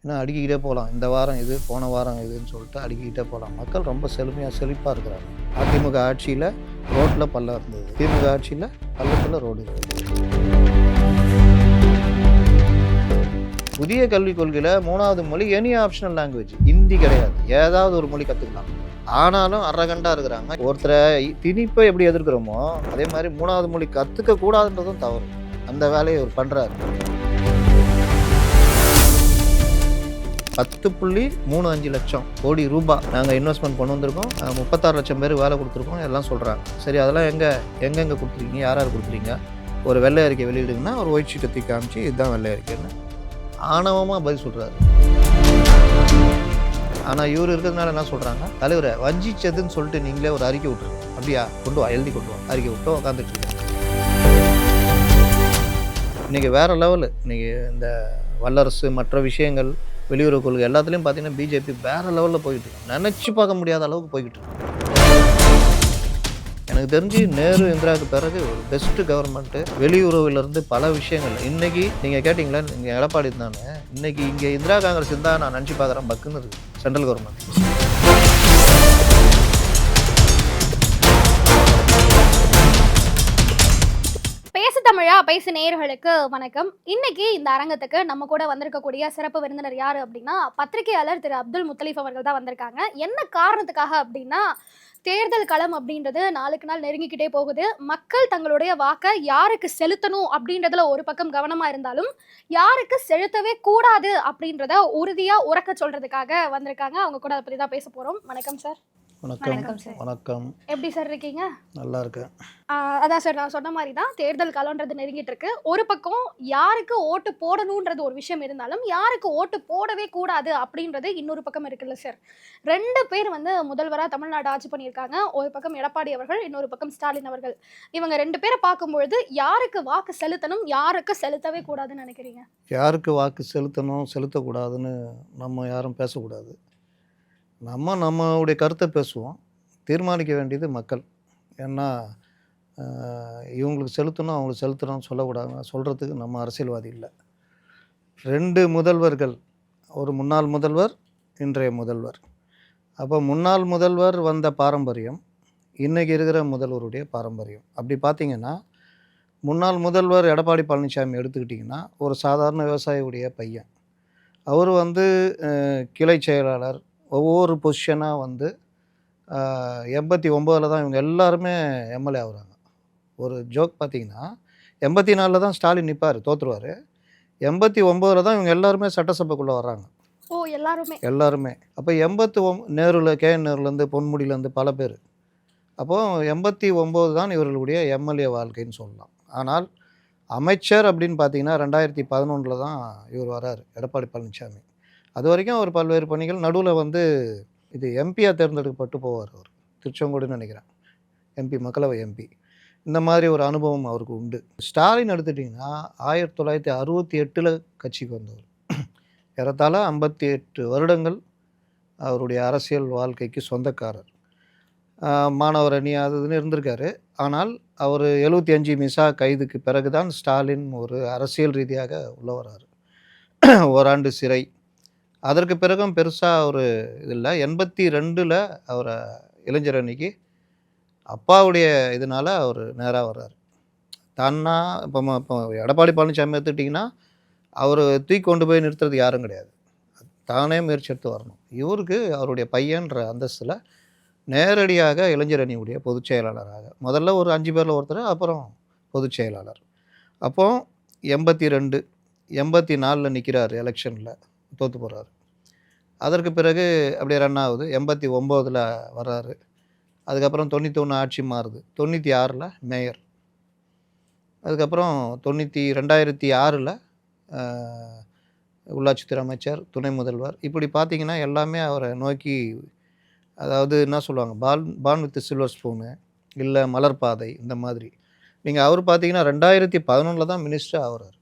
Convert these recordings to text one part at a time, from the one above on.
ஏன்னா அடுக்கிக்கிட்டே போகலாம். இந்த வாரம் இது, போன வாரம் இதுன்னு சொல்லிட்டு அடுக்கிக்கிட்டே போகலாம். மக்கள் ரொம்ப செழிப்பாக இருக்கிறாங்க. அதிமுக ஆட்சியில் ரோட்டில் பள்ளம் இருந்தது, திமுக ஆட்சியில் பள்ளத்தில் ரோடு இருந்தது. புதிய கல்விக் கொள்கையில் 3வது மொழி எனி ஆப்ஷனல் லாங்குவேஜ், ஹிந்தி கிடையாது. ஏதாவது ஒரு மொழி கற்றுக்கலாம். ஆனாலும் அரகண்டாக இருக்கிறாங்க. ஒருத்தரை திணிப்பை எப்படி எதிர்க்கிறோமோ அதே மாதிரி 3வது மொழி கற்றுக்க கூடாதுன்றதும் தவறு. அந்த வேலையை அவர் பண்ணுறாரு. 10.35 லட்சம் கோடி ரூபாய் நாங்கள் இன்வெஸ்ட்மெண்ட் கொண்டு வந்திருக்கோம். 36 லட்சம் பேர் வேலை கொடுத்துருக்கோம் எல்லாம் சொல்கிறாங்க. சரி, அதெல்லாம் எங்கெங்கே கொடுத்துருக்கீங்க, யார் கொடுத்துருக்கீங்க? ஒரு வெள்ளை அறிக்கை வெளியிடுங்கன்னா ஒரு ஒயிட் ஷீட்டை தூக்கி காமிச்சு இதுதான் வெள்ளை அறிக்கைன்னு ஆணவமாக பதில் சொல்கிறாரு. ஆனால் இவர் இருக்கிறதுனால என்ன சொல்கிறாங்க, தலைவரை வஞ்சிச்சதுன்னு சொல்லிட்டு நீங்களே ஒரு அறிக்கை விட்டுருங்க. அப்படியா, கொண்டு வா, எழுதி கொண்டு வா. அறிக்கை விட்டு உட்காந்துட்டு இருக்கேன். இன்றைக்கி வேறு லெவலு. இன்றைக்கி இந்த வல்லரசு மற்ற விஷயங்கள் வெளியுறவு கொள்கை எல்லாத்துலேயும் பார்த்தீங்கன்னா பிஜேபி வேறு லெவலில் போய்கிட்டு இருக்கு. நினச்சி பார்க்க முடியாத அளவுக்கு போய்கிட்டு இருக்கு. எனக்கு தெரிஞ்சு நேரு இந்திராவுக்கு பிறகு ஒரு பெஸ்ட்டு கவர்மெண்ட்டு. வெளியுறவுலேருந்து பல விஷயங்கள் இன்றைக்கி நீங்கள் கேட்டிங்களா, நீங்கள் எடப்பாடி இருந்தானே, இன்றைக்கி இங்கே இந்திரா காங்கிரஸ் இருந்தால் நான் நினச்சி பார்க்குறேன் பக்குன்னு இருக்குது சென்ட்ரல் கவர்மெண்ட். தமிழா பேசு நேயர்களுக்கு வணக்கம். இன்னைக்கு இந்த அரங்கத்துக்கு நம்ம கூட வந்திருக்கக்கூடிய சிறப்பு விருந்தினர் யாரு அப்படின்னா, பத்திரிகையாளர் திரு அப்துல் முத்தலீப் அவர்கள் தான் வந்திருக்காங்க. என்ன காரணத்துக்காக அப்படின்னா, தேர்தல் களம் அப்படின்றது நாளுக்கு நாள் நெருங்கிக்கிட்டே போகுது. மக்கள் தங்களுடைய வாக்கை யாருக்கு செலுத்தணும் அப்படின்றதுல ஒரு பக்கம் கவனமா இருந்தாலும், யாருக்கு செலுத்தவே கூடாது அப்படின்றத உறுதியா உறக்க சொல்றதுக்காக வந்திருக்காங்க. அவங்க கூட அதை பத்தி தான் பேச போறோம். வணக்கம் சார். வணக்கம் சார். வணக்கம். எப்படி சார் இருக்கீங்க? நல்லா இருக்கேன். அதான் சார், நான் சொன்ன மாதிரி தான் தேர்தல் காலம்ன்றது நெருங்கிட்டு இருக்கு. ஒரு பக்கம் யாருக்கு ஓட்டு போடணுன்றது ஒரு விஷயம் இருந்தாலும், யாருக்கு ஓட்டு போடவே கூடாது அப்படின்றது இன்னொரு பக்கம் இருக்குல்ல சார். 2 பேர் முதல்வராக தமிழ்நாடு ஆட்சி பண்ணியிருக்காங்க. ஒரு பக்கம் எடப்பாடி அவர்கள், இன்னொரு பக்கம் ஸ்டாலின் அவர்கள். இவங்க 2 பேரை பார்க்கும்பொழுது யாருக்கு வாக்கு செலுத்தணும், யாருக்கு செலுத்தவே கூடாதுன்னு நினைக்கிறீங்க? யாருக்கு வாக்கு செலுத்தணும் செலுத்தக்கூடாதுன்னு நம்ம யாரும் பேசக்கூடாது. நம்மளுடைய கருத்தை பேசுவோம். தீர்மானிக்க வேண்டியது மக்கள். ஏன்னா இவங்களுக்கு செலுத்தணும் அவங்களுக்கு செலுத்தணும்னு சொல்லக்கூடாது. சொல்கிறதுக்கு நம்ம அரசியல்வாதி இல்லை. 2 முதல்வர்கள், ஒரு முன்னாள் முதல்வர், இன்றைய முதல்வர். அப்போ முன்னாள் முதல்வர் வந்த பாரம்பரியம் இன்றைக்கி இருக்கிற முதல்வருடைய பாரம்பரியம். அப்படி பார்த்திங்கன்னா, முன்னாள் முதல்வர் எடப்பாடி பழனிசாமி எடுத்துக்கிட்டிங்கன்னா ஒரு சாதாரண விவசாயியுடைய பையன். அவர் கிளை செயலாளர், ஒவ்வொரு பொசிஷனாக 89 தான் இவங்க எல்லாருமே எம்எல்ஏ ஆகுறாங்க. ஒரு ஜோக் பார்த்திங்கன்னா, 84 தான் ஸ்டாலின் நிற்பார், தோற்றுருவார். 89 தான் இவங்க எல்லாருமே சட்டசபைக்குள்ளே வர்றாங்க. எல்லாருமே. அப்போ 89 கேஎன் நேருலேருந்து பொன்முடியிலேருந்து பல பேர். அப்போது 89 தான் இவர்களுடைய எம்எல்ஏ வாழ்க்கைன்னு சொல்லலாம். ஆனால் அமைச்சர் அப்படின்னு பார்த்திங்கன்னா 2011 தான் இவர் வராரு, எடப்பாடி பழனிசாமி. அது வரைக்கும் அவர் பல்வேறு பணிகள் நடுவில் இது எம்பியாக தேர்ந்தெடுக்கப்பட்டு போவார். அவர் திருச்செங்கோடுன்னு நினைக்கிறேன், எம்பி, மக்களவை எம்பி. இந்த மாதிரி ஒரு அனுபவம் அவருக்கு உண்டு. ஸ்டாலின் எடுத்துட்டிங்கன்னா 1968 கட்சிக்கு வந்தவர். ஏறத்தாழ 58 வருடங்கள் அவருடைய அரசியல் வாழ்க்கைக்கு சொந்தக்காரர். மாணவர் அணி அதுன்னு இருந்திருக்காரு. ஆனால் அவர் 75 மிசா கைதுக்கு பிறகு தான் ஸ்டாலின் ஒரு அரசியல் ரீதியாக உள்ள வர்றாரு. ஓராண்டு சிறை. அதற்கு பிறகும் பெருசாக ஒரு இதில் 82 அவரை இளைஞர் அணிக்கு அப்பாவுடைய இதனால் அவர் நேராக வர்றார். தானா இப்போ எடப்பாடி பழனிசாமி எடுத்துக்கிட்டிங்கன்னா அவர் தூக்கி கொண்டு போய் நிறுத்துறது யாரும் கிடையாது. தானே முயற்சி எடுத்து வரணும். இவருக்கு அவருடைய பையன்ற அந்தஸ்தில் நேரடியாக இளைஞர் அணியுடைய பொதுச் செயலாளராக முதல்ல ஒரு 5 பேரில் ஒருத்தர், அப்புறம் பொதுச் செயலாளர். அப்போது 82, 84 நிற்கிறார், எலெக்ஷனில் தோற்று போகிறாரு. அதற்கு பிறகு அப்படியே ரன் ஆகுது. 89 வர்றாரு. அதுக்கப்புறம் 91 ஆட்சி மாறுது. 96 மேயர். அதுக்கப்புறம் 2006 உள்ளாட்சித்துறை அமைச்சர், துணை முதல்வர். இப்படி பார்த்திங்கன்னா எல்லாமே அவரை நோக்கி, அதாவது என்ன சொல்லுவாங்க, பான் வித் சில்வர் ஸ்பூனு, இல்லை மலர்பாதை, இந்த மாதிரி. நீங்கள் அவர் பார்த்திங்கன்னா 2011 தான் மினிஸ்டர் ஆகிறார்.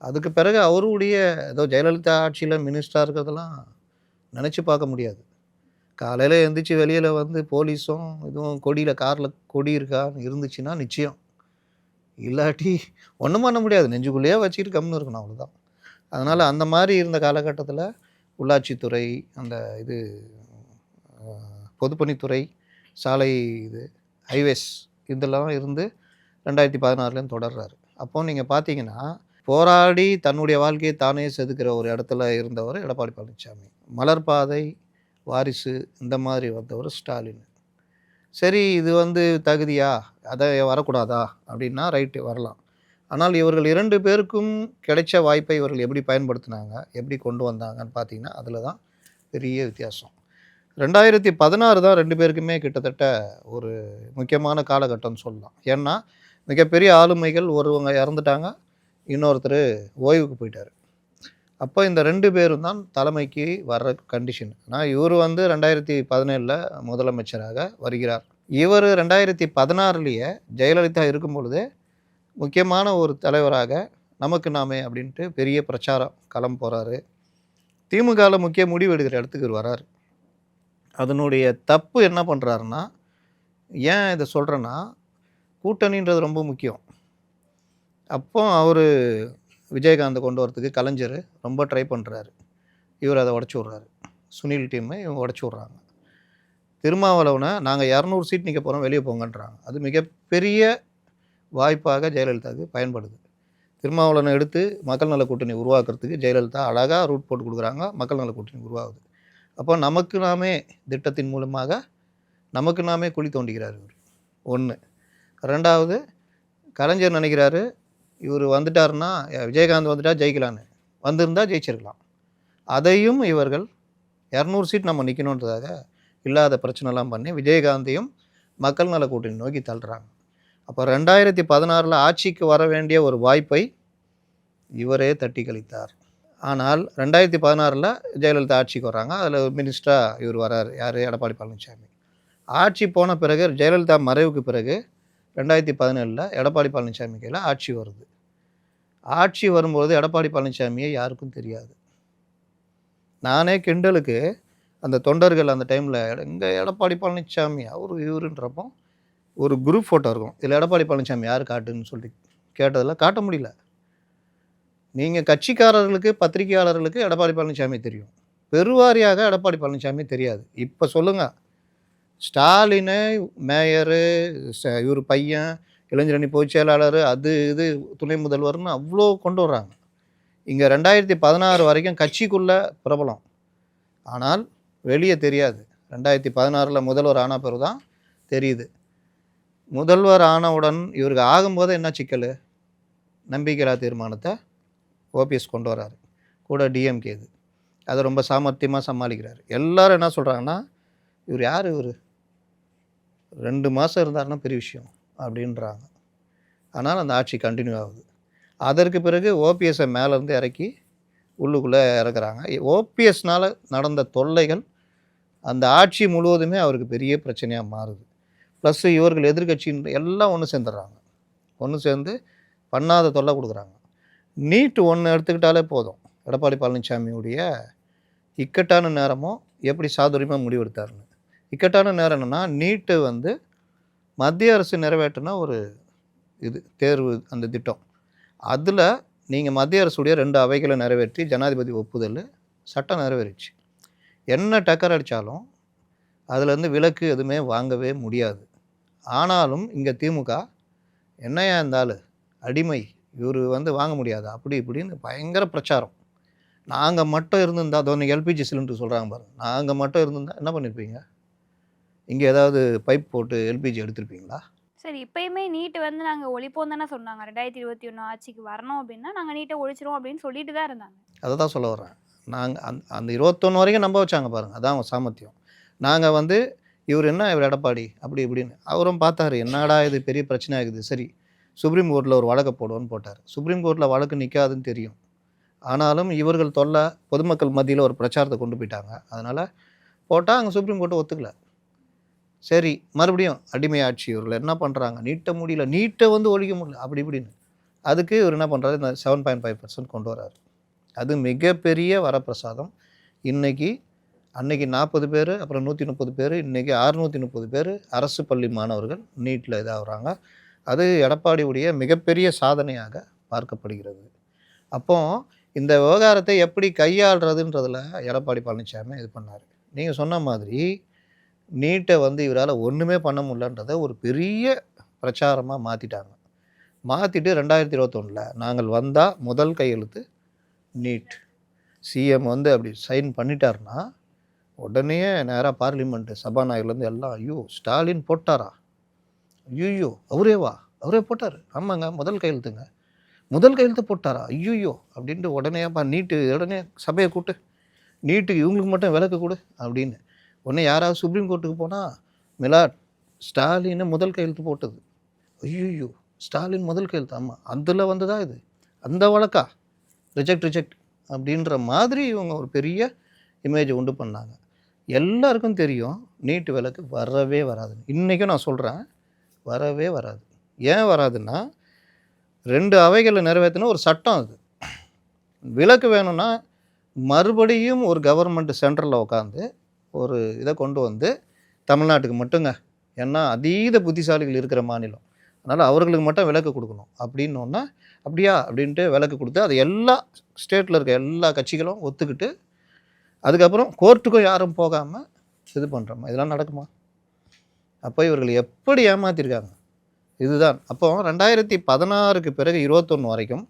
அதுக்கு பிறகு அவருடைய ஏதோ ஜெயலலிதா ஆட்சியில் மினிஸ்டராக இருக்கிறதெல்லாம் நினச்சி பார்க்க முடியாது. காலையில் எழுந்திரிச்சு வெளியில் போலீஸும் இதுவும் கொடியில், காரில் கொடி இருக்கான்னு இருந்துச்சுன்னா நிச்சயம், இல்லாட்டி ஒன்றும் பண்ண முடியாது. நெஞ்சுக்குள்ளேயே வச்சுக்கிட்டு கம்முன்னு இருக்கணும், அவ்வளோதான். அதனால் அந்த மாதிரி இருந்த காலகட்டத்தில் உள்ளாட்சித்துறை, அந்த இது பொதுப்பணித்துறை, சாலை இது ஹைவேஸ் இதெல்லாம் இருந்து 2016 தொடர்றாரு. அப்போ நீங்கள் பார்த்தீங்கன்னா, போராடி தன்னுடைய வாழ்க்கையை தானே செதுக்கிற ஒரு இடத்துல இருந்தவர் எடப்பாடி பழனிசாமி. மலர்பாதை, வாரிசு இந்த மாதிரி வந்தவர் ஸ்டாலின். சரி, இது தகுதியா, அதை வரக்கூடாதா அப்படின்னா ரைட்டு வரலாம். ஆனால் இவர்கள் 2 பேருக்கும் கிடைச்ச வாய்ப்பை இவர்கள் எப்படி பயன்படுத்தினாங்க, எப்படி கொண்டு வந்தாங்கன்னு பார்த்தீங்கன்னா, அதில் தான் பெரிய வித்தியாசம். 2016 தான் 2 பேருக்குமே கிட்டத்தட்ட ஒரு முக்கியமான காலகட்டம்னு சொல்லலாம். ஏன்னா மிகப்பெரிய ஆளுமைகள், ஒருவங்க இறந்துட்டாங்க, இன்னொருத்தர் ஓய்வுக்கு போயிட்டார். அப்போ இந்த 2 பேரும் தான் தலைமைக்கு வர்ற கண்டிஷன். ஆனால் இவர் 2017 முதலமைச்சராக வருகிறார். இவர் 2016 ஜெயலலிதா இருக்கும் பொழுதே முக்கியமான ஒரு தலைவராக நமக்கு நாமே அப்படின்ட்டு பெரிய பிரச்சாரம் களம் போகிறாரு. திமுகவில் முக்கிய முடிவு எடுக்கிற இடத்துக்கு இவர் வராரு. அதனுடைய தப்பு என்ன பண்ணுறாருன்னா, ஏன் இதை சொல்கிறேன்னா, கூட்டணின்றது ரொம்ப முக்கியம். அப்போ அவர் விஜயகாந்தை கொண்டு வரத்துக்கு கலைஞர் ரொம்ப ட்ரை பண்ணுறாரு. இவர் அதை உடச்சி விட்றாரு. சுனில் டீமை இவங்க உடச்சி விட்றாங்க. திருமாவளவனை நாங்கள் 200 சீட் நிற்க போகிறோம், வெளியே போங்கன்றாங்க. அது மிகப்பெரிய வாய்ப்பாக ஜெயலலிதாவுக்கு பயன்படுது. திருமாவளவனை எடுத்து மக்கள் நல கூட்டணி உருவாக்குறதுக்கு ஜெயலலிதா அழகாக ரூட் போட்டு கொடுக்குறாங்க. மக்கள் நல கூட்டணி உருவாகுது. அப்போ நமக்கு நாமே திட்டத்தின் மூலமாக நமக்கு நாமே குழி தோண்டிக்கிறார் இவர். 1. 2வது, கலைஞர் நினைக்கிறாரு இவர் வந்துட்டாருன்னா, விஜயகாந்த் வந்துட்டால் ஜெயிக்கலான்னு. வந்திருந்தால் ஜெயிச்சிருக்கலாம். அதையும் இவர்கள் 200 சீட் நம்ம நிற்கணுன்றதாக இல்லாத பிரச்சனைலாம் பண்ணி விஜயகாந்தையும் மக்கள் நல கூட்டணி நோக்கி தள்ளுறாங்க. அப்போ 2016 ஆட்சிக்கு வர வேண்டிய ஒரு வாய்ப்பை இவரே தட்டி கழித்தார். ஆனால் 2016 ஜெயலலிதா ஆட்சிக்கு வர்றாங்க. அதில் மினிஸ்டராக இவர் வராரு. யார்? எடப்பாடி பழனிசாமி. ஆட்சி போன பிறகு, ஜெயலலிதா மறைவுக்கு பிறகு 2017 எடப்பாடி பழனிசாமி கையில் ஆட்சி வருது. ஆட்சி வரும்போது எடப்பாடி பழனிசாமியை யாருக்கும் தெரியாது. நானே கிண்டலுக்கு அந்த தொண்டர்கள் அந்த டைமில் எங்கே எடப்பாடி பழனிசாமி அவர் இவருன்றப்போ ஒரு குரூப் ஃபோட்டோ இருக்கும். இதில் எடப்பாடி பழனிசாமி யார் காட்டுன்னு சொல்லி கேட்டதில் காட்ட முடியல. நீங்கள் கட்சிக்காரர்களுக்கு, பத்திரிகையாளர்களுக்கு எடப்பாடி பழனிசாமி தெரியும். பெருவாரியாக எடப்பாடி பழனிசாமி தெரியாது. இப்போ சொல்லுங்கள், ஸ்டாலினு, மேயரு, இவர் பையன், இளைஞரணி பொதுச் செயலாளர், அது இது துணை முதல்வர்னு அவ்வளோ கொண்டு வர்றாங்க. இங்கே 2016 வரைக்கும் கட்சிக்குள்ளே பிரபலம், ஆனால் வெளியே தெரியாது. 2016 முதல்வர் ஆன பிறகு தான் தெரியுது. முதல்வர் ஆனவுடன் இவருக்கு ஆகும்போது என்ன சிக்கல்? நம்பிக்கையில்லா தீர்மானத்தை ஓபிஎஸ் கொண்டு வராரு, கூட டிஎம்கே. இது அதை ரொம்ப சாமர்த்தியமாக சமாளிக்கிறார். எல்லோரும் என்ன சொல்கிறாங்கன்னா, இவர் யார், இவர் 2 மாதம் இருந்தாருன்னா பெரிய விஷயம் அப்படின்றாங்க. ஆனால் அந்த ஆட்சி கண்டினியூ ஆகுது. அதற்கு பிறகு ஓபிஎஸ்ஸை மேலேருந்து இறக்கி உள்ளுக்குள்ளே இறக்குறாங்க. ஓபிஎஸ்னால் நடந்த தொல்லைகள் அந்த ஆட்சி முழுவதுமே அவருக்கு பெரிய பிரச்சனையாக மாறுது. ப்ளஸ் இவர்கள் எதிர்கட்சின்னு எல்லாம் ஒன்று சேர்ந்துடுறாங்க. ஒன்று சேர்ந்து பண்ணாத தொல்லை கொடுக்குறாங்க. நீட் 1 எடுத்துக்கிட்டாலே போதும், எடப்பாடி பழனிசாமியுடைய இக்கட்டான நேரமும் எப்படி சாதுரியமாக முடிவெடுத்தாருன்னு. இக்கட்டான நேரம் என்னென்னா, நீட்டு மத்திய அரசு நிறைவேற்றின ஒரு இது தேர்வு, அந்த திட்டம். அதில் நீங்கள் மத்திய அரசுடைய 2 அவைகளை நிறைவேற்றி ஜனாதிபதி ஒப்புதல், சட்டம் நிறைவேறிச்சு. என்ன டக்கர் அடித்தாலும் அதுலேருந்து விலக்கு எதுவுமே வாங்கவே முடியாது. ஆனாலும் இங்கே திமுக என்னையா இருந்தாலும் அடிமை, இவர் வாங்க முடியாது, அப்படி இப்படின்னு பயங்கர பிரச்சாரம். நாங்கள் மட்டும் இருந்திருந்தா, அதோ எல்பிஜி சிலிண்டர் சொல்கிறாங்க பாருங்கள், நாங்கள் மட்டும் இருந்திருந்தால் என்ன பண்ணியிருப்பீங்க? இங்கே ஏதாவது பைப் போட்டு எல்பிஜி எடுத்திருப்பீங்களா? சரி, இப்பயுமே நீட் நாங்கள் ஒழிப்போம் தானே சொன்னாங்க. 2021 ஆட்சிக்கு வரணும் அப்படின்னா நாங்கள் நீட்டை ஒழிச்சிரும் அப்படின்னு சொல்லிட்டு தான் இருந்தாங்க. அதை தான் சொல்ல வர்றேன். நாங்கள் அந்த 21 வரைக்கும் நம்ப வச்சாங்க பாருங்கள், அதான் அவங்க சாமர்த்தியம். நாங்கள் இவர் என்ன, இவர் எடப்பாடி அப்படி இப்படின்னு அவரும் பார்த்தாரு, என்னடா இது பெரிய பிரச்சனை ஆகுது. சரி, சுப்ரீம் கோர்ட்டில் ஒரு வழக்கை போடுவோன்னு போட்டார். சுப்ரீம் கோர்ட்டில் வழக்கு நிற்காதுன்னு தெரியும். ஆனாலும் இவர்கள் தொல்லை பொதுமக்கள் மத்தியில் ஒரு பிரச்சாரத்தை கொண்டு போயிட்டாங்க. அதனால் போட்டால் அங்கே சுப்ரீம் கோர்ட்டை ஒத்துக்கல. சரி, மறுபடியும் அடிமை ஆட்சி. இவர்கள் என்ன பண்ணுறாங்க, நீட்ட முடியல, நீட்டை ஒழிக்க முடியல, அப்படி இப்படின்னு. அதுக்கு இவர் என்ன பண்ணுறாரு, இந்த 7.5% கொண்டு வர்றாரு. அது மிகப்பெரிய வரப்பிரசாதம். அன்னைக்கு 40 பேர், அப்புறம் 130 பேர், இன்றைக்கி 630 பேர் அரசு பள்ளி மாணவர்கள் நீட்டில் இதாகிறாங்க. அது எடப்பாடியுடைய மிகப்பெரிய சாதனையாக பார்க்கப்படுகிறது. அப்போ இந்த விவகாரத்தை எப்படி கையாளுறதுன்றதில் எடப்பாடி பழனிசாமி இது பண்ணார். நீங்கள் சொன்ன மாதிரி நீட்டை வந்து இவரால் ஒன்றுமே பண்ண முடியலன்றதை ஒரு பெரிய பிரச்சாரமாக மாற்றிட்டாங்க. மாற்றிட்டு 2021 நாங்கள் வந்தால் முதல் கையெழுத்து நீட். சிஎம் வந்து அப்படி சைன் பண்ணிட்டாருன்னா உடனே நேராக பார்லிமெண்ட்டு சபாநாயகர்லேருந்து எல்லாம் ஐயோ ஸ்டாலின் போட்டாரா, ஐயோ அவரே போட்டார், ஆமாங்க முதல் கையெழுத்து போட்டாரா, ஐயோ அப்படின்ட்டு உடனேப்பா நீட்டு உடனே சபையை கூட்டு நீட்டுக்கு இவங்களுக்கு மட்டும் விலக்கு கொடு அப்படின்னு. உடனே யாராவது சுப்ரீம் கோர்ட்டுக்கு போனால் மிலாட் ஸ்டாலினை முதல் கையெழுத்து போட்டது, ஐயோ ஸ்டாலின் முதல் கையெழுத்து, ஆமாம் அதில் வந்ததா இது, அந்த வழக்கா, ரிஜெக்ட் அப்படின்ற மாதிரி இவங்க ஒரு பெரிய இமேஜை உண்டு பண்ணாங்க. எல்லாருக்கும் தெரியும் நீட்டு விலக்கு வரவே வராது. இன்றைக்கும் நான் சொல்கிறேன் வரவே வராது. ஏன் வராதுன்னா 2 அவைகளில் நிறைவேற்றின ஒரு சட்டம் அது. விலக்கு வேணும்னா மறுபடியும் ஒரு கவர்மெண்ட் சென்ட்ரலில் உட்காந்து ஒரு இதை கொண்டு வந்து தமிழ்நாட்டுக்கு மட்டுங்க, ஏன்னா அதீத புத்திசாலிகள் இருக்கிற மாநிலம், அதனால் அவர்களுக்கு மட்டும் விலக்கு கொடுக்கணும் அப்படின்னோன்னா அப்படியா அப்படின்ட்டு விலக்கு கொடுத்து அது எல்லா ஸ்டேட்டில் இருக்க எல்லா கட்சிகளும் ஒத்துக்கிட்டு அதுக்கப்புறம் கோர்ட்டுக்கும் யாரும் போகாமல் இது பண்ணுறோமா, இதெல்லாம் நடக்குமா? அப்போ இவர்கள் எப்படி ஏமாற்றிருக்காங்க இதுதான். அப்போ 2016க்கு பிறகு 21 வரைக்கும்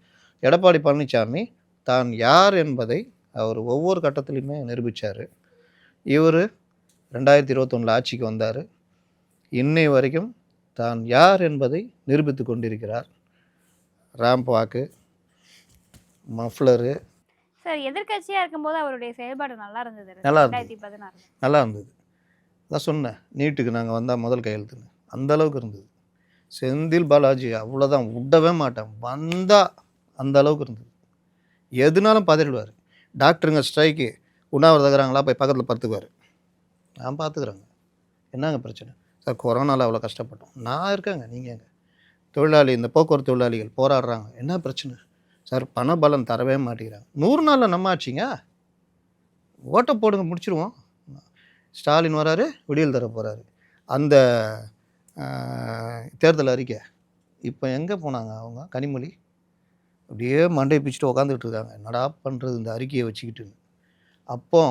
எடப்பாடி பழனிசாமி தான் யார் என்பதை அவர் ஒவ்வொரு கட்டத்திலையுமே நிரூபித்தார். இவர் 2021 ஆட்சிக்கு வந்தார், இன்னை வரைக்கும் தான் யார் என்பதை நிரூபித்து கொண்டிருக்கிறார். ரேம்ப் வாக்கு, மஃப்ளரு. சார் எதிர்க்கட்சியாக இருக்கும்போது அவருடைய செயல்பாடு நல்லா இருந்தது. நல்லா இருந்தது. 2016 நல்லா இருந்தது. அதான் சொன்னேன் நீட்டுக்கு நாங்கள் வந்தால் முதல் கையெழுத்துன்னு, அந்த அளவுக்கு இருந்தது. செந்தில் பாலாஜி அவ்வளோதான், விடவே மாட்டேன், வந்தால் அந்த அளவுக்கு இருந்தது. எதுனாலும் பதறிடுவார். டாக்டருங்க ஸ்ட்ரைக்கு உண்ணாவிரதம் இருக்கிறாங்களா, போய் பக்கத்தில் படுத்துக்குவார், நான் பார்த்துக்குறேங்க, என்னங்க பிரச்சனை சார், கொரோனாவில் அவ்வளோ கஷ்டப்பட்டோம், நான் இருக்கேங்க, நீங்கள் எங்க தொழிலாளி, இந்த போக்குவரத்து தொழிலாளிகள் போராடுறாங்க, என்ன பிரச்சனை சார், பண பலம் தரவே மாட்டேங்கிறாங்க, 100 நாளில் நம்ம ஆச்சுங்க, ஓட்டை போடுங்க முடிச்சிருவோம். ஸ்டாலின் வராரு, விடியல் தர போகிறாரு. அந்த தேர்தல் அறிக்கை இப்போ எங்கே போனாங்க அவங்க, கனிமொழி அப்படியே மண்டை பிச்சுட்டு உக்காந்துக்கிட்டு இருக்காங்க, என்னடா பண்ணுறது இந்த அறிக்கையை வச்சுக்கிட்டுன்னு. அப்போ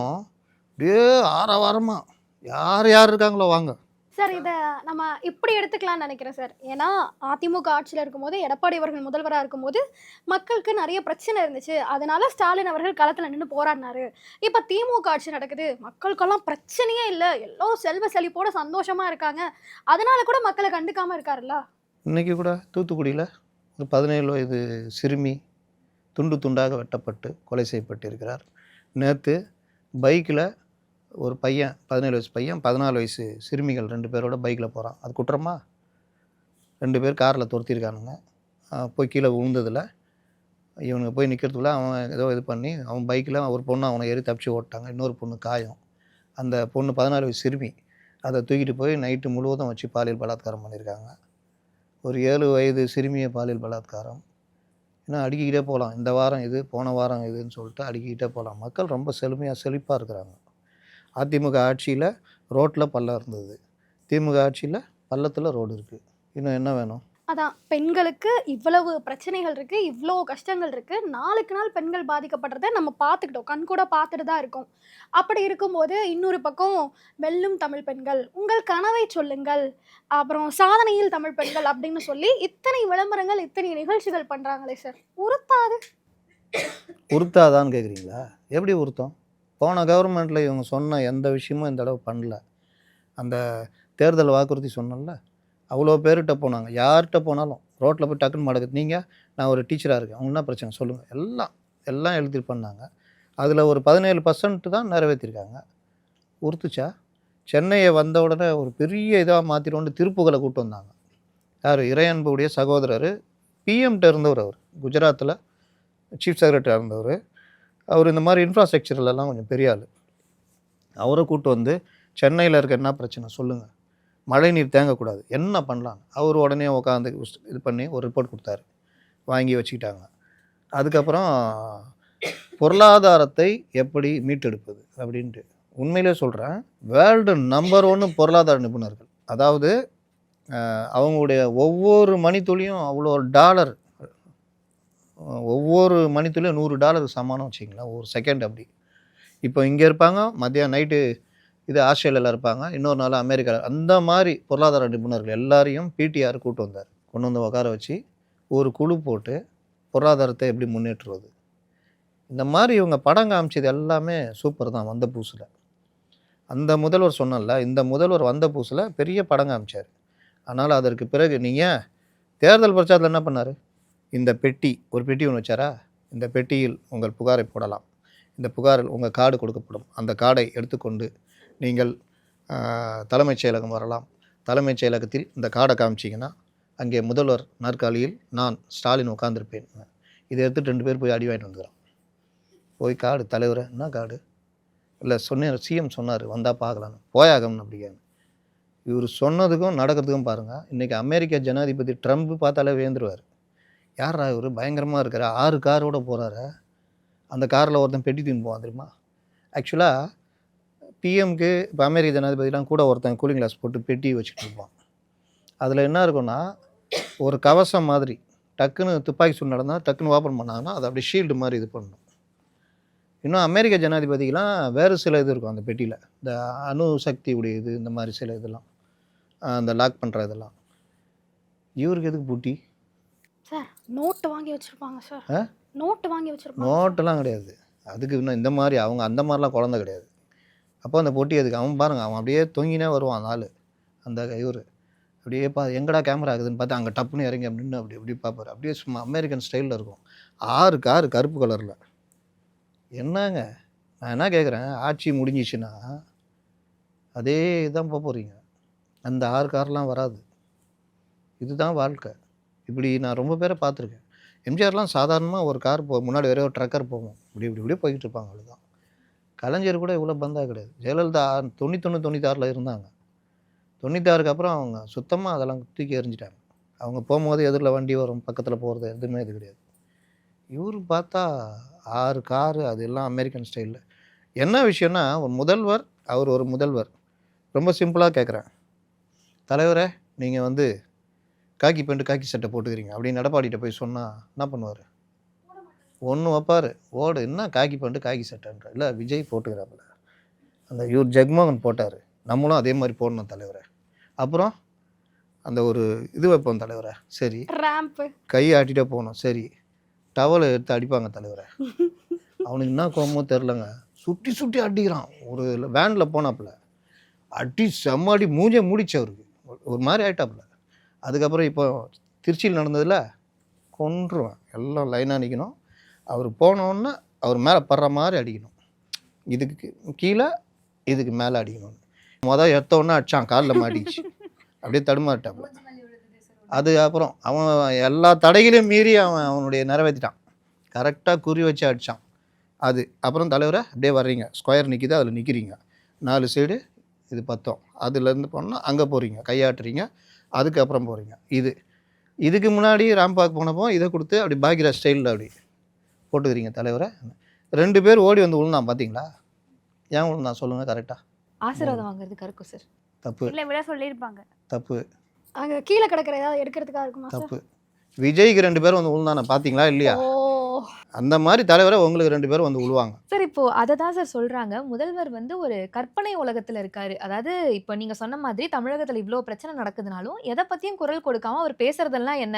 அப்படியே ஆரவாரமாக யார் இருக்காங்களோ வாங்க. சார் இதை நம்ம இப்படி எடுத்துக்கலாம்னு நினைக்கிறேன் சார். ஏன்னா அதிமுக ஆட்சியில் இருக்கும்போது எடப்பாடி அவர்கள் முதல்வராக இருக்கும்போது மக்களுக்கு நிறைய பிரச்சனை இருந்துச்சு, அதனால ஸ்டாலின் அவர்கள் களத்தில் நின்று போராடினாரு. இப்போ திமுக ஆட்சி நடக்குது, மக்களுக்கெல்லாம் பிரச்சனையே இல்லை, எல்லோரும் செல்வ செழிப்போட சந்தோஷமாக இருக்காங்க, அதனால கூட மக்களை கண்டுக்காமல் இருக்காருல்ல. இன்றைக்கி கூட தூத்துக்குடியில் ஒரு 17 வயது சிறுமி துண்டு துண்டாக வெட்டப்பட்டு கொலை செய்யப்பட்டிருக்கிறார். நேற்று பைக்கில் ஒரு பையன் 17 வயசு பையன் 14 வயசு சிறுமிகள் 2 பேரோட பைக்கில் போகிறான், அது குற்றமா? 2 பேர் காரில் துரத்திருக்கானுங்க, போய் கீழே விழுந்ததில் இவனுங்க போய் நிற்கிறதுக்குள்ள அவன் ஏதோ இது பண்ணி அவன் பைக்கில் ஒரு பொண்ணு அவனை ஏறி தப்பிச்சு ஓட்டாங்க, இன்னொரு பொண்ணு காயம். அந்த பொண்ணு 14 வயசு சிறுமி, அதை தூக்கிட்டு போய் நைட்டு முழுவதும் வச்சு பாலியல் பலாத்காரம் பண்ணியிருக்காங்க. ஒரு 7 வயது சிறுமியை பாலியல் பலாத்காரம். இன்னும் அடுக்கிக்கிட்டே போகலாம், இந்த வாரம் இது போன வாரம் இதுன்னு சொல்லிட்டு அடுக்கிக்கிட்டே போகலாம். மக்கள் ரொம்ப செழிப்பாக இருக்கிறாங்க. அதிமுக ஆட்சியில் ரோட்டில் பள்ளம் இருந்தது, திமுக ஆட்சியில் பள்ளத்தில் ரோடு இருக்குது, இன்னும் என்ன வேணும்? அதான் பெண்களுக்கு இவ்வளவு பிரச்சனைகள் இருக்குது, இவ்வளோ கஷ்டங்கள் இருக்குது, நாளுக்கு நாள் பெண்கள் பாதிக்கப்படுறத நம்ம பார்த்துக்கிட்டோம், கண் கூட பார்த்துட்டு தான் இருக்கோம். அப்படி இருக்கும்போது இன்னொரு பக்கம் வெல்லும் தமிழ் பெண்கள், உங்கள் கனவை சொல்லுங்கள், அப்புறம் சாதனையில் தமிழ் பெண்கள் அப்படின்னு சொல்லி இத்தனை விளம்பரங்கள் இத்தனை நிகழ்ச்சிகள் பண்ணுறாங்களே சார், உறுத்தாதான்னு கேட்குறீங்களா? எப்படி உறுத்தம்? போன கவர்மெண்ட்டில் இவங்க சொன்ன எந்த விஷயமும் இந்த தடவை பண்ணல. அந்த தேர்தல் வாக்குறுதி சொன்னல, அவ்வளோ பேர்கிட்ட போனாங்க, யார்கிட்ட போனாலும் ரோட்டில் போய் டக்குன்னு மடக்குது, நீங்கள் நான் ஒரு டீச்சராக இருக்கேன், அவங்க என்ன பிரச்சனை சொல்லுங்கள், எல்லாம் எழுதி பண்ணாங்க. அதில் ஒரு 17% தான் நிறைவேற்றிருக்காங்க. உறுத்துச்சா? சென்னையை வந்த உடனே ஒரு பெரிய இதாக மாற்றிட்டு திருப்புகளை கூட்டு வந்தாங்க. யார்? இறையன்புடைய சகோதரர், பிஎம்கிட்ட இருந்தவர், அவர் குஜராத்தில் சீஃப் செக்ரட்டரியாக இருந்தவர். அவர் இந்த மாதிரி இன்ஃப்ராஸ்ட்ரக்சர்லாம் கொஞ்சம் பெரிய ஆள். அவரை கூட்டு வந்து சென்னையில் இருக்க என்ன பிரச்சனை சொல்லுங்கள், மழை நீர் தேங்கக்கூடாது, என்ன பண்ணலாம், அவர் உடனே உட்காந்து இது பண்ணி ஒரு ரிப்போர்ட் கொடுத்தாரு, வாங்கி வச்சுக்கிட்டாங்க. அதுக்கப்புறம் பொருளாதாரத்தை எப்படி மீட்டெடுப்பது அப்படின்ட்டு, உண்மையிலே சொல்கிறேன், வேர்ல்டு நம்பர் 1 பொருளாதார நிபுணர்கள், அதாவது அவங்களுடைய ஒவ்வொரு மணித்துளியும் அவ்வளோ டாலர் ஒவ்வொரு மணித்துலையும் $100 சமானம் வச்சுங்களேன், ஒரு செகண்ட் அப்படி. இப்போ இங்கே இருப்பாங்க, மதியம் நைட்டு இது ஆஸ்திரேலியாவில் இருப்பாங்க, இன்னொரு நாள் அமெரிக்காவில். அந்த மாதிரி பொருளாதார நிபுணர்கள் எல்லாரையும் பிடிஆர் கூட்டு வந்தார். கொண்டு வந்து உட்கார வச்சு ஒரு குழு போட்டு பொருளாதாரத்தை எப்படி முன்னேற்றுவது, இந்த மாதிரி இவங்க படம் காமிச்சது எல்லாமே சூப்பர் தான். வந்த புதுசில் அந்த முதல்வர் சொன்னல, இந்த முதல்வர் வந்த புதுசில் பெரிய படம் காமிச்சார். ஆனால் அதற்கு பிறகு நீங்கள் தேர்தல் பிரச்சாரத்தில் என்ன பண்ணார்? இந்த பெட்டி, ஒரு பெட்டி ஒன்று வச்சாரா, இந்த பெட்டியில் உங்கள் புகாரை போடலாம், இந்த புகாரில் உங்கள் கார்டு கொடுக்கப்படும், அந்த கார்டை எடுத்துக்கொண்டு நீங்கள் தலைமைச் செயலகம் வரலாம், தலைமைச் செயலகத்தில் இந்த கார்டை காமிச்சிங்கன்னா அங்கே முதல்வர் நாற்காலியில் நான் ஸ்டாலின் உட்காந்துருப்பேன். இதை எடுத்துகிட்டு 2 பேர் போய் அடி வாங்கிட்டு வந்துக்கிறான். போய் கார்டு தலைவர், என்ன கார்டு இல்லை சொன்னார், சிஎம் சொன்னார் வந்தால் பார்க்கலான்னு, போயாகம்னு அப்படிக்காங்க. இவர் சொன்னதுக்கும் நடக்கிறதுக்கும் பாருங்கள். இன்றைக்கி அமெரிக்கா ஜனாதிபதி ட்ரம்ப் பார்த்தாலே வேந்துருவார். யாரா இவர் பயங்கரமாக இருக்கிற 6 காரோடு போகிறாரு. அந்த காரில் ஒருத்தன் பெட்டி தூக்கி போவான் தெரியுமா. ஆக்சுவலாக பிஎம்க்கு இப்போ அமெரிக்க ஜனாதிபதிலாம் கூட ஒருத்தன் கூலிங் கிளாஸ் போட்டு பெட்டி வச்சுட்டு இருப்பான். அதில் என்ன இருக்குன்னா, ஒரு கவசம் மாதிரி டக்குன்னு துப்பாக்கி சூடு நடந்தால் டக்குன்னு ஓப்பன் பண்ணாங்கன்னா அது அப்படியே ஷீல்டு மாதிரி இது பண்ணணும். இன்னும் அமெரிக்க ஜனாதிபதிக்கெலாம் வேறு சில இது இருக்கும் அந்த பெட்டியில், இந்த அணு சக்தி உடைய இது, இந்த மாதிரி சில இதெல்லாம் அந்த லாக் பண்ணுற இதெல்லாம். இவருக்கு எதுக்கு பூட்டி? சார் நோட்டு வாங்கி வச்சுருப்பாங்க சார். நோட்டு வாங்கி வச்சுருப்பாங்க. நோட்டெல்லாம் கிடையாது அதுக்கு. இன்னும் இந்த மாதிரி அவங்க அந்த மாதிரிலாம் குழந்தை கிடையாது. அப்போ அந்த பொட்டி எதுக்கு? அவன் பாருங்கள், அவன் அப்படியே தொங்கினே வருவான் அந்த ஆள். அந்த இவர் அப்படியே எங்கடா கேமரா ஆகுதுன்னு பார்த்து அங்கே டப்புன்னு இறங்கி அப்படின்னு அப்படி இப்படி பார்ப்பார். அப்படியே சும்மா அமெரிக்கன் ஸ்டைலில் இருக்கும். 6 காரு கருப்பு கலரில். என்னங்க நான் என்ன கேட்குறேன், ஆட்சி முடிஞ்சிச்சுன்னா அதே தான் போக போகிறீங்க. அந்த 6 கார்லாம் வராது. இதுதான் வாழ்க்கை. இப்படி நான் ரொம்ப பேரை பார்த்துருக்கேன். எம்ஜிஆர்லாம் சாதாரணமாக ஒரு கார் முன்னாடி வேற ஒரு ட்ரக்கர் போவோம், இப்படி இப்படி இப்படி போய்கிட்டு இருப்பாங்க, அவ்வளோதான். கலைஞர் கூட இவ்வளோ பந்தாக கிடையாது. ஜெயலலிதா 91 96 இருந்தாங்க. 96க்கு அப்புறம் அவங்க சுத்தமாக அதெல்லாம் தூக்கி எறிஞ்சிட்டாங்க. அவங்க போகும்போது எதிரில் வண்டி வரும், பக்கத்தில் போகிறது எதுவுமே இது கிடையாது. இவர் பார்த்தா 6 காரு, அது எல்லாம் அமெரிக்கன் ஸ்டைலில். என்ன விஷயம்னா, ஒரு முதல்வர், அவர் ஒரு முதல்வர். ரொம்ப சிம்பிளாக கேட்குறேன், தலைவரே நீங்கள் வந்து காக்கி பேண்ட்டு காக்கி சட்டை போட்டுக்கிறீங்க அப்படின்னு எடப்பாடிகிட்ட போய் சொன்னால் என்ன பண்ணுவார்? ஒன்று வைப்பார், ஓடு என்ன காக்கி பேண்ட்டு காக்கி சட்டைன்ற. இல்லை விஜய் போட்டுக்கிறாப்புல, அந்த இவர் ஜெகன்மோகன் போட்டார், நம்மளும் அதே மாதிரி போடணும் தலைவரை. அப்புறம் அந்த ஒரு இது வைப்போம் தலைவரை, சரி ரேம்ப்பு கை ஆட்டிகிட்டே போகணும், சரி டவலை எடுத்து அடிப்பாங்க தலைவரை. அவனுக்கு என்ன கோபமோ தெரிலங்க, சுட்டி சுட்டி அடிக்கிறான். ஒரு வேனில் போனாப்புல அடி செம்ம அடி, மூஞ்சே மூடிச்சு அவருக்கு, ஒரு மாதிரி ஆகிட்டாப்புல. அதுக்கப்புறம் இப்போ திருச்சியில் நடந்ததில் கொன்றுவேன், எல்லாம் லைனாக நிற்கணும். அவர் போனோன்னா அவர் மேலே படுற மாதிரி அடிக்கணும், இதுக்கு கீழே இதுக்கு மேலே அடிக்கணும். எடுத்தோடனே அடித்தான், காலில் மாட்டிச்சு, அப்படியே தடுமாறிட்டாப்புல. அது அப்புறம் அவன் எல்லா தடைகளையும் மீறி அவனுடைய நிறைவேற்றிட்டான், கரெக்டாக குறி வச்சு அடித்தான். அது அப்புறம் தலைவரை அப்படியே வர்றீங்க, ஸ்கொயர் நிற்கிது, அதில் நிற்கிறீங்க, 4 சைடு இது 10, அதுலேருந்து போனால் அங்கே போகிறீங்க, கையாட்டுறீங்க, அதுக்கப்புறம் போகிறீங்க. இதுக்கு முன்னாடி ராம்பாக் போனப்போ இதை கொடுத்து அப்படி பாக்யராஜ் ஸ்டைலில் அப்படி போட்டுக்கிறீங்க தலைவரை. 2 பேர் ஓடி வந்து விழுந்தான் பார்த்தீங்களா? ஏன் விழுந்தான் சொல்லுங்கள் கரெக்டாக? ஆசீர்வாதம் வாங்குறதுக்கு இருக்கும் சார். தப்பு. இல்லை விட சொல்லியிருப்பாங்க. தப்பு. அங்கே கீழே கிடக்கிற ஏதாவது எடுக்கிறதுக்காக இருக்குமா சார்? தப்பு. விஜய்க்கு 2 பேரும் வந்து விழுந்தானே பார்த்தீங்களா இல்லையா? ஓ, அந்த மாதிரி தலைவரை உங்களுக்கு 2 பேரும் வந்து விழுவாங்க. சார் இப்போ அதை தான் சார் சொல்றாங்க, முதல்வர் வந்து ஒரு கற்பனை உலகத்துல இருக்காரு. அதாவது இப்போ நீங்க சொன்ன மாதிரி தமிழகத்துல இவ்வளோ பிரச்சனை நடக்குதுனாலும் எதை பத்தியும் குரல் கொடுக்காம அவர் பேசுறதெல்லாம் என்ன,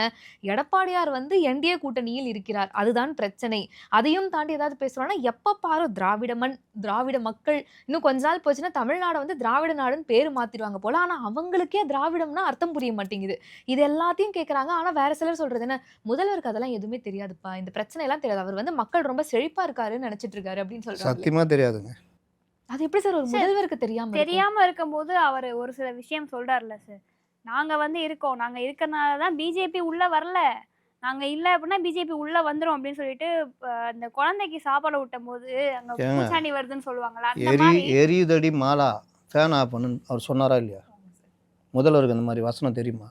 எடப்பாடியார் வந்து என்டிஏ கூட்டணியில் இருக்கிறார், அதுதான் பிரச்சனை. அதையும் தாண்டி ஏதாவது பேசுறோம்னா எப்ப பாரு திராவிட மண், திராவிட மக்கள், இன்னும் கொஞ்ச நாள் போச்சுன்னா தமிழ்நாடு வந்து திராவிட நாடுன்னு பேரு மாத்திடுவாங்க போல. ஆனா அவங்களுக்கே திராவிடம்னா அர்த்தம் புரிய மாட்டேங்குது. இது எல்லாத்தையும் கேட்கறாங்க. ஆனா வேற சிலர் சொல்றது என்ன, முதல்வருக்கு அதெல்லாம் எதுவுமே தெரியாதுப்பா, இந்த பிரச்சனை எல்லாம் தெரியாது, அவர் வந்து மக்கள் ரொம்ப செழிப்பா இருக்காருன்னு நினைச்சிட்டு இருக்காரு அப்படின்னு சொல்றாங்க. சத்தியமா தெரியாதுங்க. அது எப்படி சார் ஒரு முதல்வருக்கு தெரியாம இருக்கும்? தெரியாம இருக்கும்போது அவர் ஒரு சில விஷயம் சொல்றாருல்ல சார், நாங்க வந்து இருக்கோம், நாங்க இருக்கறனால தான் பிஜேபி உள்ள வரல, நாங்க இல்ல அப்படின்னா பிஜேபி உள்ள வந்துரும் அப்படின்னு சொல்லிட்டு அந்த குழந்தைக்கு சாப்பாடு ஊட்டும் போது அங்க ஏங்க, பூச்சாண்டி வருதுன்னு சொல்லுவாங்களா, அந்த மாதிரி எரியுதடி மாலா ஃபேன் ஆஃப் பண்ணுன்னு அவர் சொன்னாரா இல்லையா? முதல்வருக்கு அந்த மாதிரி வசனம் தெரியுமா?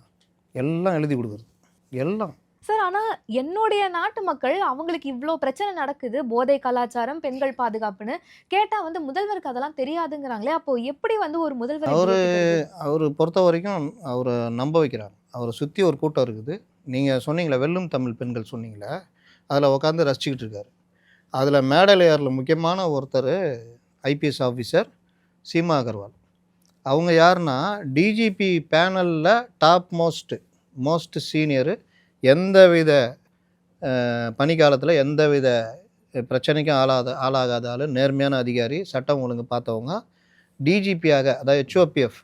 எல்லாம் எழுதி கொடுக்குறது எல்லாம். சார் ஆனா என்னுடைய நாட்டு மக்கள் அவங்களுக்கு இவ்ளோ பிரச்சனை நடக்குது, போதை கலாச்சாரம், பெண்கள் பாதுகாப்புன்னு கேட்டா வந்து முதல்வருக்கு அதெல்லாம் தெரியாதுங்கிறாங்களே. அப்போ எப்படி வந்து ஒரு முதல்வர் அவர் பொறுத்த வரைக்கும் அவரை நம்ப வைக்கிறாங்க. அவரை சுற்றி ஒரு கூட்டம் இருக்குது. நீங்கள் சொன்னீங்களே வெல்லும் தமிழ் பெண்கள் சொன்னீங்களே, அதில் உட்காந்து ரசிச்சுக்கிட்டு இருக்காரு. அதில் மேடையில் ஏறல முக்கியமான ஒருத்தர் ஐபிஎஸ் ஆஃபீஸர் சீமா அகர்வால். அவங்க யாருன்னா டிஜிபி பேனலில் டாப் மோஸ்ட் சீனியரு. எந்தவித பணிக்காலத்தில் எந்தவித பிரச்சனைக்கும் ஆளாகாத ஆள், நேர்மையான அதிகாரி, சட்டம் ஒழுங்கு பார்த்தவங்க. டிஜிபியாக, அதாவது ஹெச்ஓபிஎஃப்,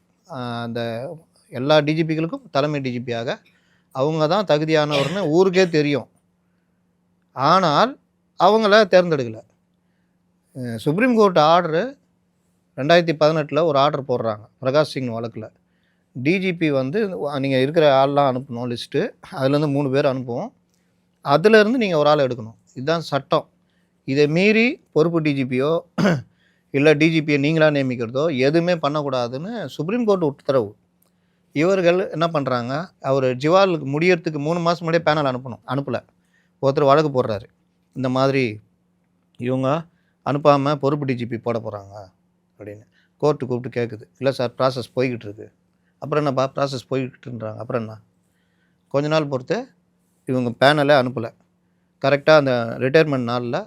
அந்த எல்லா டிஜிபிகளுக்கும் தலைமை டிஜிபியாக அவங்க தான் தகுதியானவர்னு ஊருக்கே தெரியும். ஆனால் அவங்கள தேர்ந்தெடுக்கலை. சுப்ரீம் கோர்ட் ஆர்டரு 2018 ஒரு ஆர்டர் போடுறாங்க பிரகாஷ் சிங் வழக்கில். டிஜிபி வந்து நீங்கள் இருக்கிற ஆள்லாம் அனுப்பணும் லிஸ்ட்டு, அதுலேருந்து 3 பேர் அனுப்புவோம், அதுலேருந்து நீங்கள் ஒரு ஆளை எடுக்கணும். இதுதான் சட்டம். இதை மீறி பொறுப்பு டிஜிபியோ இல்லை டிஜிபியை நீங்களாக நியமிக்கிறதோ எதுவுமே பண்ணக்கூடாதுன்னு சுப்ரீம் கோர்ட் உத்தரவு. இவர்கள் என்ன பண்ணுறாங்க, அவர் ஜிவாலுக்கு முடியறதுக்கு 3 மாதம் முன்னாடியே பேனல் அனுப்பலை. ஒருத்தர் வழக்கு போடுறாரு, இந்த மாதிரி இவங்க அனுப்பாமல் பொறுப்பு டிஜிபி போட போகிறாங்க அப்படின்னு. கோர்ட்டு கூப்பிட்டு கேட்குது, இல்லை சார் ப்ராசஸ் போய்கிட்டு இருக்கு. அப்புறம் என்னப்பா ப்ராசஸ் போய்கிட்டுன்றாங்க, அப்புறம் என்ன? கொஞ்ச நாள் பொறுத்து இவங்க பேனலே அனுப்பலை. கரெக்டாக அந்த ரிட்டையர்மெண்ட் நாளில்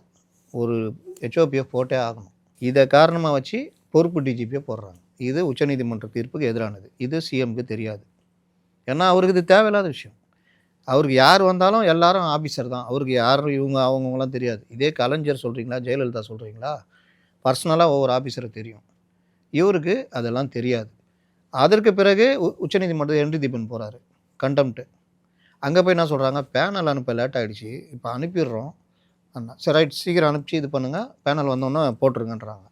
ஒரு ஹெச்ஓபியை போட்டே ஆகணும். இதை காரணமாக வச்சு பொறுப்பு டிஜிபியை போடுறாங்க. இது உச்சநீதிமன்ற தீர்ப்புக்கு எதிரானது. இது சிஎம்க்கு தெரியாது. ஏன்னா அவருக்கு இது தேவையில்லாத விஷயம். அவருக்கு யார் வந்தாலும் எல்லாரும் ஆஃபீஸர் தான், அவருக்கு யாரும் இவங்க அவங்களாம் தெரியாது. இதே கலைஞர் சொல்கிறீங்களா, ஜெயலலிதா சொல்கிறீங்களா, பர்சனலாக ஒவ்வொரு ஆஃபீஸரை தெரியும். இவருக்கு அதெல்லாம் தெரியாது. அதற்கு பிறகு உச்சநீதிமன்றத்தில் என்ட்ரி தீபன் போகிறாரு, கண்டெம்ட்டு. அங்கே போய் என்ன சொல்கிறாங்க, பேனல் அனுப்ப லேட் ஆகிடுச்சு, இப்போ அனுப்பிடுறோம் அண்ணா, சரி ரைட் சீக்கிரம் அனுப்பிச்சு இது பண்ணுங்கள், பேனல் வந்தோன்னே போட்டுருங்கன்றாங்க.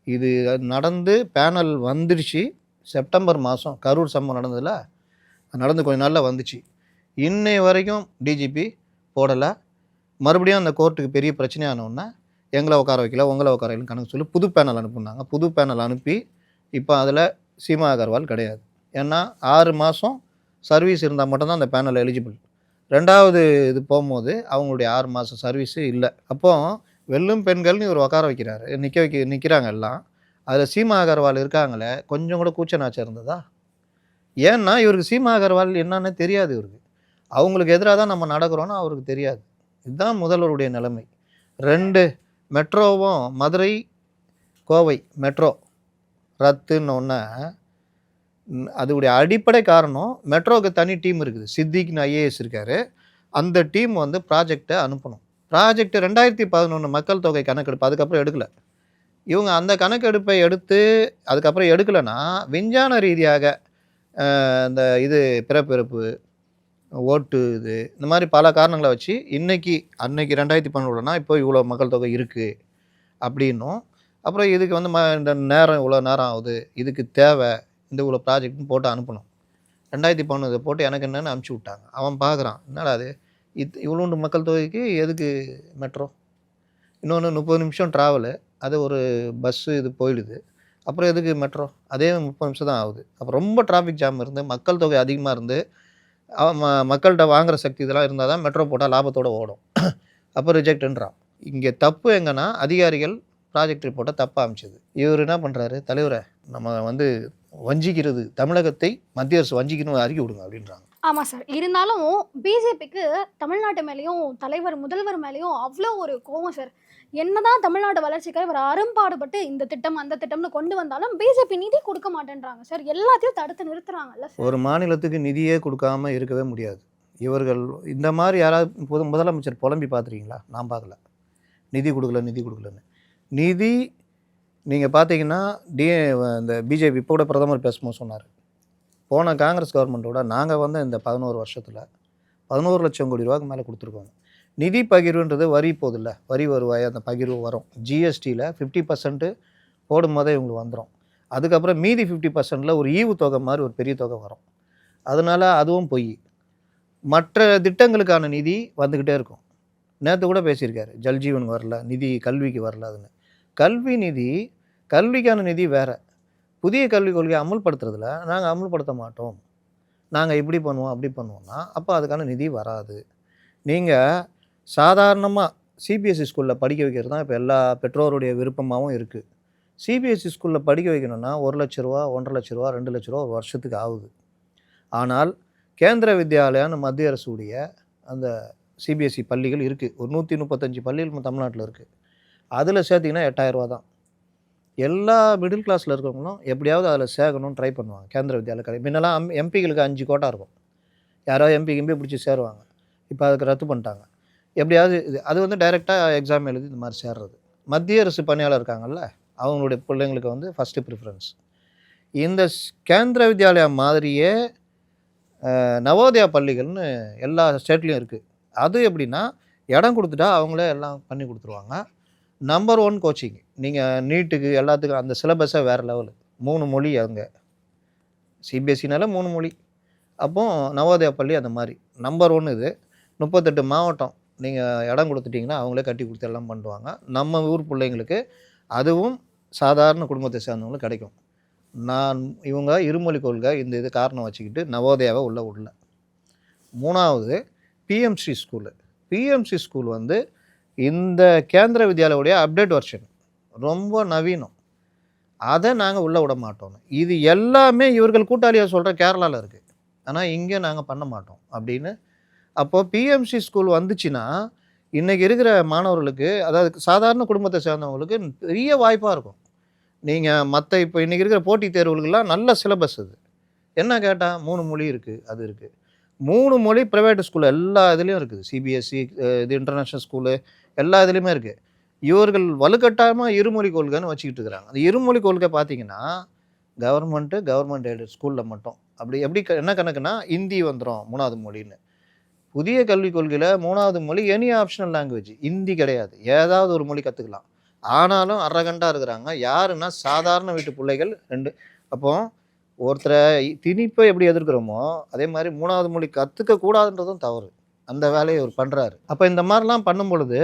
இது நடந்து பேனல் வந்துடுச்சு செப்டம்பர் மாதம், கரூர் சம்பவம் நடந்ததில் நடந்து கொஞ்ச நாளில் வந்துச்சு. இன்னை வரைக்கும் டிஜிபி போடலை. மறுபடியும் அந்த கோர்ட்டுக்கு பெரிய பிரச்சனையானோன்னா எங்களை உட்கார வைக்கல, உங்களை உட்கார வைக்கலன்னு கணக்கு சொல்லி புது பேனல் அனுப்புனாங்க. புது பேனல் அனுப்பி இப்போ அதில் சீமா அகர்வால் கிடையாது. ஏன்னா 6 மாதம் சர்வீஸ் இருந்தால் மட்டும்தான் அந்த பேனல் எலிஜிபிள். 2வது இது போகும்போது அவங்களுடைய 6 மாதம் சர்வீஸு இல்லை. அப்போது வெல்லும் பெண்கள்னு இவர் உட்கார வைக்கிறாரு, நிற்கிறாங்க எல்லாம். அதில் சீமா அகர்வால் இருக்காங்களே, கொஞ்சம் கூட கூச்ச நாச்சம் இருந்ததா? ஏன்னா இவருக்கு சீமா அகர்வால் என்னன்னு தெரியாது. இவருக்கு அவங்களுக்கு எதிராக தான் நம்ம நடக்கிறோன்னு அவருக்கு தெரியாது. இதுதான் முதல்வருடைய நிலைமை. 2 மெட்ரோவும் மதுரை கோவை மெட்ரோ ரத்துன்னொன்னே அதுடைய அடிப்படை காரணம், மெட்ரோவுக்கு தனி டீம் இருக்குது, சித்திக்னு ஐஏஎஸ் இருக்கார். அந்த டீம் வந்து ப்ராஜெக்டை அனுப்பணும். ப்ராஜெக்ட் 2011 மக்கள் தொகை கணக்கெடுப்பு, அதுக்கப்புறம் எடுக்கலை. இவங்க அந்த கணக்கெடுப்பை எடுத்து அதுக்கப்புறம் எடுக்கலைன்னா விஞ்ஞான ரீதியாக இந்த இது பிறப்பிறப்பு ஓட்டு இது இந்த மாதிரி பல காரணங்களை வச்சு அன்னைக்கு 2011னா இப்போ இவ்வளோ மக்கள் தொகை இருக்குது அப்படின்னும், அப்புறம் இதுக்கு வந்து இந்த நேரம் இவ்வளோ நேரம் ஆகுது, இதுக்கு தேவை இந்த இவ்வளோ ப்ராஜெக்ட்னு போட்டு அனுப்பணும். 2011 போட்டு எனக்கு என்னென்னு அனுப்பிச்சி விட்டாங்க. அவன் பார்க்குறான், என்னடா அது இவ்வளோண்டு மக்கள் தொகைக்கு எதுக்கு மெட்ரோ, இன்னொன்று 30 நிமிஷம் ட்ராவலு, அது ஒரு பஸ்ஸு இது போயிடுது, அப்புறம் எதுக்கு மெட்ரோ, அதே 30 நிமிஷம் தான் ஆகுது. அப்புறம் ரொம்ப டிராஃபிக் ஜாம் இருந்து மக்கள் தொகை அதிகமாக இருந்து மக்கள்கிட்ட வாங்குகிற சக்தி இதெல்லாம் இருந்தால் தான் மெட்ரோ போட்டால் லாபத்தோடு ஓடும். அப்போ ரிஜெக்ட்ன்றான். இங்கே தப்பு எங்கன்னா அதிகாரிகள் ப்ராஜெக்ட் ரிப்போர்ட்டை தப்பாக அமைச்சது. இவர் என்ன பண்ணுறாரு, தலைவரை நம்ம வந்து வஞ்சிக்கிறது, தமிழகத்தை மத்திய அரசு வஞ்சிக்கணும் அறிக்கை விடுங்க அப்படின்றாங்க. ஆமாம் சார். இருந்தாலும் பிஜேபிக்கு தமிழ்நாட்டு மேலேயும் முதல்வர் மேலேயும் அவ்வளோ ஒரு கோவம் சார். என்னதான் தமிழ்நாடு வளர்ச்சிக்காக இவர் அரும்பாடுபட்டு இந்த திட்டம் அந்த திட்டம்னு கொண்டு வந்தாலும் பிஜேபி நிதி கொடுக்க மாட்டேன்றாங்க சார். எல்லாத்தையும் தடுத்து நிறுத்துறாங்கல்ல சார். ஒரு மாநிலத்துக்கு நிதியே கொடுக்காம இருக்கவே முடியாது. இவர்கள் இந்த மாதிரி யாராவது முதலமைச்சர் புலம்பி பார்த்துருக்கீங்களா? நான் பார்க்கல. நிதி கொடுக்கலன்னு. நிதி நீங்கள் பார்த்தீங்கன்னா இந்த பிஜேபி இப்போ கூட பிரதமர் பேசும்போது சொன்னார், போன காங்கிரஸ் கவர்மெண்ட்டோட நாங்கள் வந்து இந்த 11 வருஷத்தில் 11 லட்சம் கோடி ரூபாய்க்கு மேலே கொடுத்துருக்கோங்க. நிதி பகிர்வுன்றது வரி போதில்ல, வரி வருவாய் அந்த பகிர்வு வரும். ஜிஎஸ்டியில் 50% போடும்போதே இவங்களுக்கு வந்துடும். அதுக்கப்புறம் மீதி 50%ல் ஒரு ஈவு தொகை மாதிரி ஒரு பெரிய தொகை வரும். அதனால் அதுவும் பொய். மற்ற திட்டங்களுக்கான நிதி வந்துக்கிட்டே இருக்கும். நேற்று கூட பேசியிருக்காரு, ஜல்ஜீவன் வரல, நிதி கல்விக்கு வரல. அதுன்னு கல்விக்கான நிதி வேறு. புதிய கல்விக் கொள்கையை அமுல்படுத்துறதுல நாங்கள் அமுல்படுத்த மாட்டோம், நாங்கள் இப்படி பண்ணுவோம் அப்படி பண்ணுவோம்னா அப்போ அதுக்கான நிதி வராது. நீங்கள் சாதாரணமாக சிபிஎஸ்சி ஸ்கூலில் படிக்க வைக்கிறது தான் இப்போ எல்லா பெற்றோருடைய விருப்பமாகவும் இருக்குது. சிபிஎஸ்சி ஸ்கூலில் படிக்க வைக்கணும்னா 1 லட்ச ரூபா, 1.5 லட்ச ரூபா, 2 லட்ச ரூபா ஒரு வருஷத்துக்கு ஆகுது. ஆனால் கேந்திர வித்யாலயான்னு மத்திய அரசுடைய அந்த சிபிஎஸ்சி பள்ளிகள் இருக்குது. ஒரு 135 பள்ளிகள் தமிழ்நாட்டில் இருக்குது. அதில் சேர்த்திங்கன்னா 8000 ரூபா தான். எல்லா மிடில் கிளாஸில் இருக்கிறவங்களும் எப்படியாவது அதில் சேர்க்கணும்னு ட்ரை பண்ணுவாங்க. கேந்திர வித்யாலயா கல்வி முன்னெல்லாம் எம்பிகளுக்கு 5 கோட்டா இருக்கும். யாரோ எம்பி பிடிச்சி சேருவாங்க. இப்போ அதுக்கு ரத்து பண்ணிட்டாங்க. எப்படியாவது அது வந்து டைரெக்டாக எக்ஸாம் எழுதி இந்த மாதிரி சேர்றது. மத்திய அரசு பணியாளர் இருக்காங்கல்ல, அவங்களுடைய பிள்ளைங்களுக்கு வந்து ஃபஸ்ட்டு ப்ரிஃபரன்ஸ். இந்த கேந்திர வித்யாலயா மாதிரியே நவோதயா பள்ளிகள்னு எல்லா ஸ்டேட்லேயும் இருக்குது. அது எப்படின்னா இடம் கொடுத்துட்டா அவங்களே எல்லாம் பண்ணி கொடுத்துருவாங்க. Number 1 coaching. நீங்கள் நீட்டுக்கு எல்லாத்துக்கும் அந்த சிலபஸை வேறு லெவலு. 3 மொழி அங்கே. சிபிஎஸ்சினால 3 மொழி. அப்போது நவோதயா பள்ளி அந்த மாதிரி நம்பர் 1 இது. 38 மாவட்டம் நீங்கள் இடம் கொடுத்துட்டிங்கன்னா அவங்களே கட்டி கொடுத்து எல்லாம் பண்ணுவாங்க. நம்ம ஊர் பிள்ளைங்களுக்கு அதுவும் சாதாரண குடும்பத்தை சேர்ந்தவங்களுக்கு கிடைக்கும். இவங்க இருமொழி கொள்கை இந்த இது காரணம் வச்சுக்கிட்டு நவோதயாவை உள்ளே விடல. 3வது பிஎம்சி ஸ்கூலு. பிஎம்சி ஸ்கூல் வந்து இந்த கேந்திர வித்யாலயோடைய அப்டேட் வெர்ஷன், ரொம்ப நவீனம். அதை நாங்கள் உள்ளே விட மாட்டோம். இது எல்லாமே இவர்கள் கூட்டாளியாக சொல்கிற கேரளாவில் இருக்குது. ஆனால் இங்கே நாங்கள் பண்ண மாட்டோம் அப்படின்னு. அப்போது பிஎம்சி ஸ்கூல் வந்துச்சுன்னா இன்றைக்கி இருக்கிற மாணவர்களுக்கு, அதாவது சாதாரண குடும்பத்தை சேர்ந்தவங்களுக்கு பெரிய வாய்ப்பாக இருக்கும். நீங்கள் மற்ற இப்போ இன்றைக்கி இருக்கிற போட்டித் தேர்வுகளுக்கெல்லாம் நல்ல சிலபஸ் அது. என்ன கேட்டால் 3 மொழி இருக்குது, அது இருக்குது. 3 மொழி ப்ரைவேட் ஸ்கூல் எல்லா இதுலேயும் இருக்குது. சிபிஎஸ்சி, இது இன்டர்நேஷ்னல் ஸ்கூலு எல்லா இதுலேயுமே இருக்குது. இவர்கள் வலுக்கட்டாயமாக இருமொழி கொள்கைன்னு வச்சுக்கிட்டு இருக்கிறாங்க. அந்த இருமொழி கொள்கை பார்த்தீங்கன்னா கவர்மெண்ட் எய்டட் ஸ்கூலில் மட்டும். அப்படி எப்படி என்ன கணக்குன்னா ஹிந்தி வந்துடும் 3வது மொழின்னு. புதிய கல்விக் கொள்கையில் 3வது மொழி எனி ஆப்ஷனல் லாங்குவேஜ். ஹிந்தி கிடையாது, ஏதாவது ஒரு மொழி கற்றுக்கலாம். ஆனாலும் அரகண்டாக இருக்கிறாங்க. யாருன்னா சாதாரண வீட்டு பிள்ளைகள் 2. அப்போது ஒருத்தரை திணிப்பை எப்படி எதிர்க்கிறோமோ அதே மாதிரி 3வது மொழி கற்றுக்கக்கூடாதுன்றதும் தவறு. அந்த வேலையை அவர் பண்ணுறாரு. அப்போ இந்த மாதிரிலாம் பண்ணும் பொழுது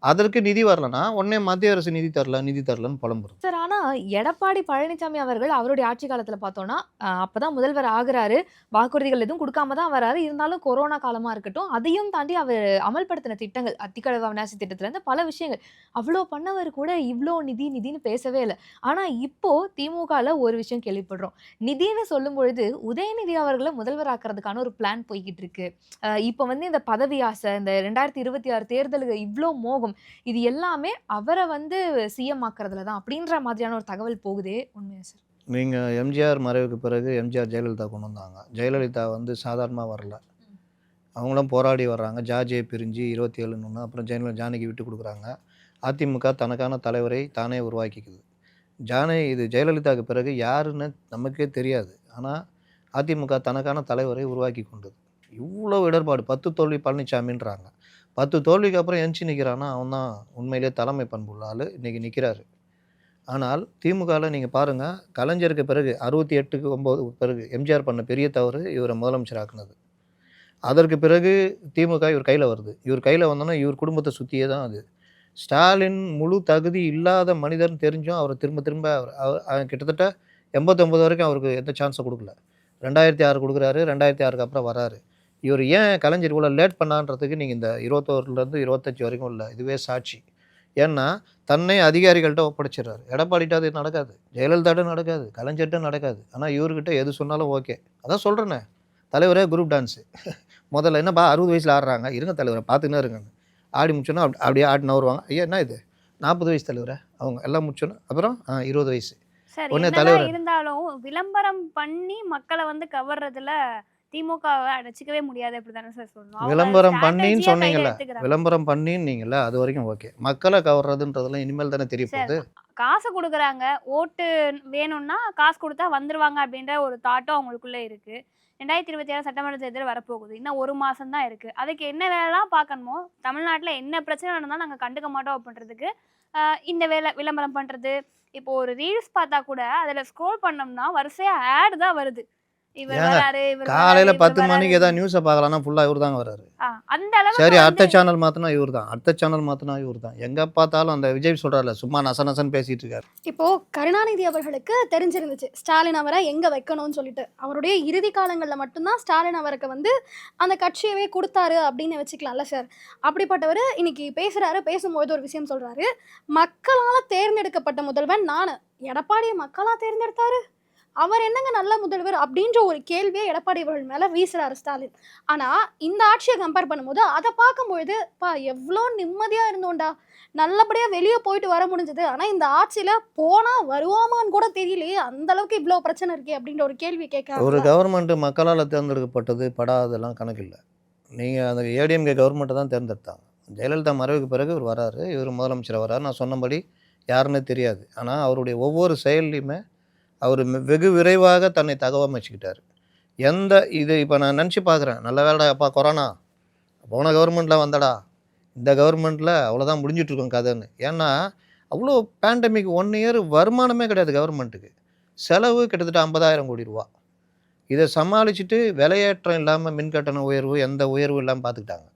அதற்கு நிதி வரலன்னா உடனே மத்திய அரசு நிதி தரலன்னு புலம்புறது. சார், ஆனா எடப்பாடி பழனிசாமி அவர்கள் அவருடைய ஆட்சி காலத்துல பார்த்தோம்னா அப்பதான் முதல்வர் ஆகுறாரு. வாக்குறுதிகள் எதுவும் கொடுக்காம தான் வராரு. இருந்தாலும் கொரோனா காலமா இருக்கட்டும், அதையும் தாண்டி அவர் அமல்படுத்தின திட்டங்கள், அத்திக்கடவு அவிநாசி திட்டத்துல இருந்து பல விஷயங்கள், அவ்வளோ பண்ணவர் கூட இவ்வளோ நிதின்னு பேசவே இல்லை. ஆனா இப்போ திமுகல ஒரு விஷயம் கேள்விப்படுறோம். நிதின்னு சொல்லும் பொழுது உதயநிதி அவர்களை முதல்வர் ஆக்குறதுக்கான ஒரு பிளான் போய்கிட்டு இருக்கு. இப்போ வந்து இந்த பதவி ஆசை, இந்த 2026 தேர்தலுக்கு இவ்வளோ மோகம், இது எல்லாமே அவரை வந்து சிஎம் ஆக்குறதுல தான் அப்படின்ற மாதிரியான ஒரு தகவல் போகுதே, உண்மையா சார்? நீங்கள் எம்ஜிஆர் மறைவுக்கு பிறகு எம்ஜிஆர் ஜெயலலிதா கொண்டு வந்தாங்க. ஜெயலலிதா வந்து சாதாரணமாக வரல. அவங்களும் போராடி வர்றாங்க. ஜார்ஜியை பிரிஞ்சு 27 அப்புறம் ஜானகி விட்டு கொடுக்குறாங்க. அதிமுக தனக்கான தலைவரை தானே உருவாக்கிக்குது. இது ஜெயலலிதாவுக்கு பிறகு யாருன்னு நமக்கே தெரியாது. ஆனால் அதிமுக தனக்கான தலைவரை உருவாக்கி கொண்டது. இவ்வளோ இடர்பாடு. 10 தோல்வி பழனிசாமின்றாங்க. 10 தோல்விக்கு அப்புறம் எஞ்சி நிற்கிறான்னா அவன் தான் உண்மையிலே தலைமை பண்புள்ள ஆள். இன்றைக்கி நிற்கிறாரு. ஆனால் திமுகவில் நீங்கள் பாருங்கள், கலைஞருக்கு பிறகு 68க்கு 9 பிறகு எம்ஜிஆர் பண்ண பெரிய தவறு இவரை முதலமைச்சர் ஆக்குனது. அதற்கு பிறகு திமுக இவர் கையில் வருது. இவர் கையில் வந்தோன்னா இவர் குடும்பத்தை சுற்றியே தான் அது. ஸ்டாலின் முழு தகுதி இல்லாத மனிதர்னு தெரிஞ்சும் அவரை திரும்ப கிட்டத்தட்ட 89 வரைக்கும் அவருக்கு எந்த சான்ஸை கொடுக்கல. 2006 கொடுக்குறாரு. 2006க்கு அப்புறம் வராரு. இவர் ஏன் கலைஞர் இவ்வளோ லேட் பண்ணான்றதுக்கு நீங்கள் இந்த 21லேருந்து 25 வரைக்கும் இல்லை இதுவே சாட்சி. ஏன்னா தன்னை அதிகாரிகள்கிட்ட ஒப்படைச்சிடுறாரு. எடப்பாடிட்ட அது நடக்காது, ஜெயலலிதாட்ட நடக்காது, கலைஞர்கிட்ட நடக்காது. ஆனால் இவர்கிட்ட எது சொன்னாலும் ஓகே. அதான் சொல்கிறேன்னே, தலைவரே குரூப் டான்ஸு. முதல்ல என்னப்பா 60 வயசில் ஆடுறாங்க, இருங்க தலைவரை பார்த்துக்கினே இருங்கன்னு. ஆடி முடிச்சோன்னா அப்படியே ஆடினா வருவாங்க. ஐயா என்ன இது 40 வயசு தலைவரை, அவங்க எல்லாம் முடிச்சோன்னா அப்புறம் 20 வயசு. சார், உடனே என்னதான் தலைவர் இருந்தாலும் விளம்பரம் பண்ணி மக்களை வந்து கவர்றதுல திமுகவை அடைச்சிக்கவே முடியாது, அப்படிதானே சார் சொல்லணும். அவங்க விளம்பரம் பண்ணின்னு strategy-ஆ கையில சொன்னீங்கல்ல, எடுத்துக்கிறாங்க. விளம்பரம் பண்ணின்னீங்கல்ல, அது வரைக்கும் ஓகே. மக்களை கவர்றதுன்றதெல்லாம் இனிமேல் தானே தெரிய சார், போகுது. காசு கொடுக்குறாங்க, ஓட்டு வேணும்னா காசு கொடுத்தா வந்துருவாங்க அப்படின்ற ஒரு தாட்டும் அவங்களுக்குள்ள இருக்கு. 2026 சட்டமன்ற தேர்தல் வரப்போகுது. இன்னும் 1 மாசம் தான் இருக்கு. அதுக்கு என்ன வேலைலாம் பார்க்கணுமோ, தமிழ்நாட்டில் என்ன பிரச்சனை நடந்தாலும் நாங்கள் கண்டுக்க மாட்டோம் அப்படின்றதுக்கு இந்த விளம்பரம் பண்றது. இப்போ ஒரு ரீல்ஸ் பார்த்தா கூட அதில் ஸ்க்ரோல் பண்ணோம்னா வரிசையா ஆட் தான் வருது. இவர் ஏங்க வராரு, இவர் காலையில் வராரு, 10 இவர் மணிக்கு வராரு. ஏதாவது நியூஸை பார்க்கலான்னா ஃபுல்லாக இவர் தாங்க வராரு. அந்த அளவுக்கு சரி, வந்து அடுத்த சேனல் மாற்றினா இவர் தான், அடுத்த சேனல் மாற்றினா இவர் தான். எங்கே பார்த்தாலும் அந்த விஜய் சொல்கிறார்ல, சும்மா நசன்னு பேசிகிட்டு இருக்காரு. இப்போ கருணாநிதி அவர்களுக்கு தெரிஞ்சிருந்துச்சு ஸ்டாலின் அவரை எங்க வைக்கணும்னு சொல்லிட்டு. அவருடைய இறுதி காலங்களில் மட்டும்தான் ஸ்டாலின் அவருக்கு வந்து அந்த கட்சியவே கொடுத்தாரு அப்படின்னு வச்சுக்கலாம்ல சார். அப்படிப்பட்டவர் இன்னைக்கு பேசுறாரு. பேசும்போது ஒரு விஷயம் சொல்றாரு, மக்களால் தேர்ந்தெடுக்கப்பட்ட முதல்வன் நான். எடப்பாடியை மக்களா தேர்ந்தெடுத்தாரு, அவர் என்னங்க நல்ல முதல்வர் அப்படின்ற ஒரு கேள்வியை எடப்பாடி அவர்கள் மேல வீசுறாரு ஸ்டாலின். ஆனா இந்த ஆட்சியை கம்பேர் பண்ணும்போது அதை பார்க்கும்பொழுது பா எவ்வளோ நிம்மதியா இருந்தோம்டா, நல்லபடியா வெளியே போயிட்டு வர முடிஞ்சது. ஆனா இந்த ஆட்சியில போனா வருவோமான்னு கூட தெரியலையே, அந்த அளவுக்கு இவ்வளோ பிரச்சனை இருக்கே அப்படின்ற ஒரு கேள்வி ஒரு கேட்கறாங்க. கவர்மெண்ட்டு மக்களால் தேர்ந்தெடுக்கப்பட்டது படாதெல்லாம் கணக்கில்லை. நீங்கள் அந்த ஏடிஎம்கே கவர்மெண்ட்டை தான் தேர்ந்தெடுத்தாங்க. ஜெயலலிதா மறைவுக்கு பிறகு இவர் வராரு, இவர் முதலமைச்சர் வராரு. நான் சொன்னபடி யாருன்னே தெரியாது. ஆனால் அவருடைய ஒவ்வொரு செயல்லையுமே அவர் வெகு விரைவாக தன்னை தகவமைச்சுக்கிட்டார். இது இப்போ நான் நினச்சி பார்க்குறேன், நல்ல வேலைடா அப்பா கொரோனா போன கவர்மெண்ட்டில் வந்தடா, இந்த கவர்மெண்ட்டில் அவ்வளோதான் முடிஞ்சிட்ருக்கோம் கதைன்னு. ஏன்னா அவ்வளோ பேண்டமிக் 1 இயர் வருமானமே கிடையாது கவர்மெண்ட்டுக்கு. செலவு கிட்டத்தட்ட 50,000 கோடி ரூபா. இதை சமாளிச்சுட்டு விலையேற்றம் இல்லாமல் மின்கட்டண உயர்வு எந்த உயர்வும் இல்லாமல் பார்த்துக்கிட்டாங்க.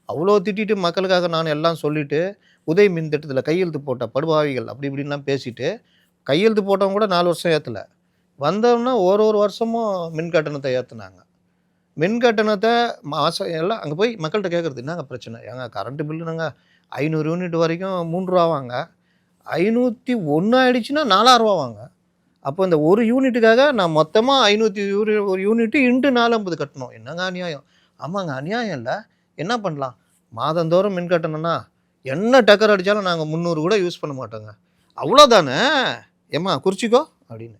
அவ்வளோ திட்டிட்டு மக்களுக்காக நான் எல்லாம் சொல்லிவிட்டு உதய் மின் திட்டத்தில் கையெழுத்து போட்ட படுபாவிகள் அப்படி இப்படின்லாம் பேசிட்டு கையெழுத்து போட்டவங்க கூட 4 வருஷம் ஏற்றலை. வந்தோம்னா ஒரு வருஷமும் மின் கட்டணத்தை ஏற்றுனாங்க. மின் கட்டணத்தை மாதம் எல்லாம் அங்கே போய் மக்கள்கிட்ட கேட்குறது, என்னங்க பிரச்சனை, ஏங்க கரண்ட்டு பில்லு நாங்கள் 500 யூனிட் வரைக்கும் 3 ரூபா வாங்க, 501 ஆகிடுச்சுன்னா 4,000 ரூபா வாங்க. அப்போ இந்த ஒரு யூனிட்டுக்காக நான் மொத்தமாக 500 ஒரு யூனிட்டு இன்ட்டு 450 கட்டணும். என்னங்க அநியாயம். ஆமாங்க அநியாயம் இல்லை, என்ன பண்ணலாம், மாதந்தோறும் மின் கட்டணம்னா என்ன டக்கர் அடித்தாலும் நாங்கள் 300 கூட யூஸ் பண்ண மாட்டோங்க, அவ்வளோதானே ஏம்மா குறிச்சிக்கோ அப்படின்னு.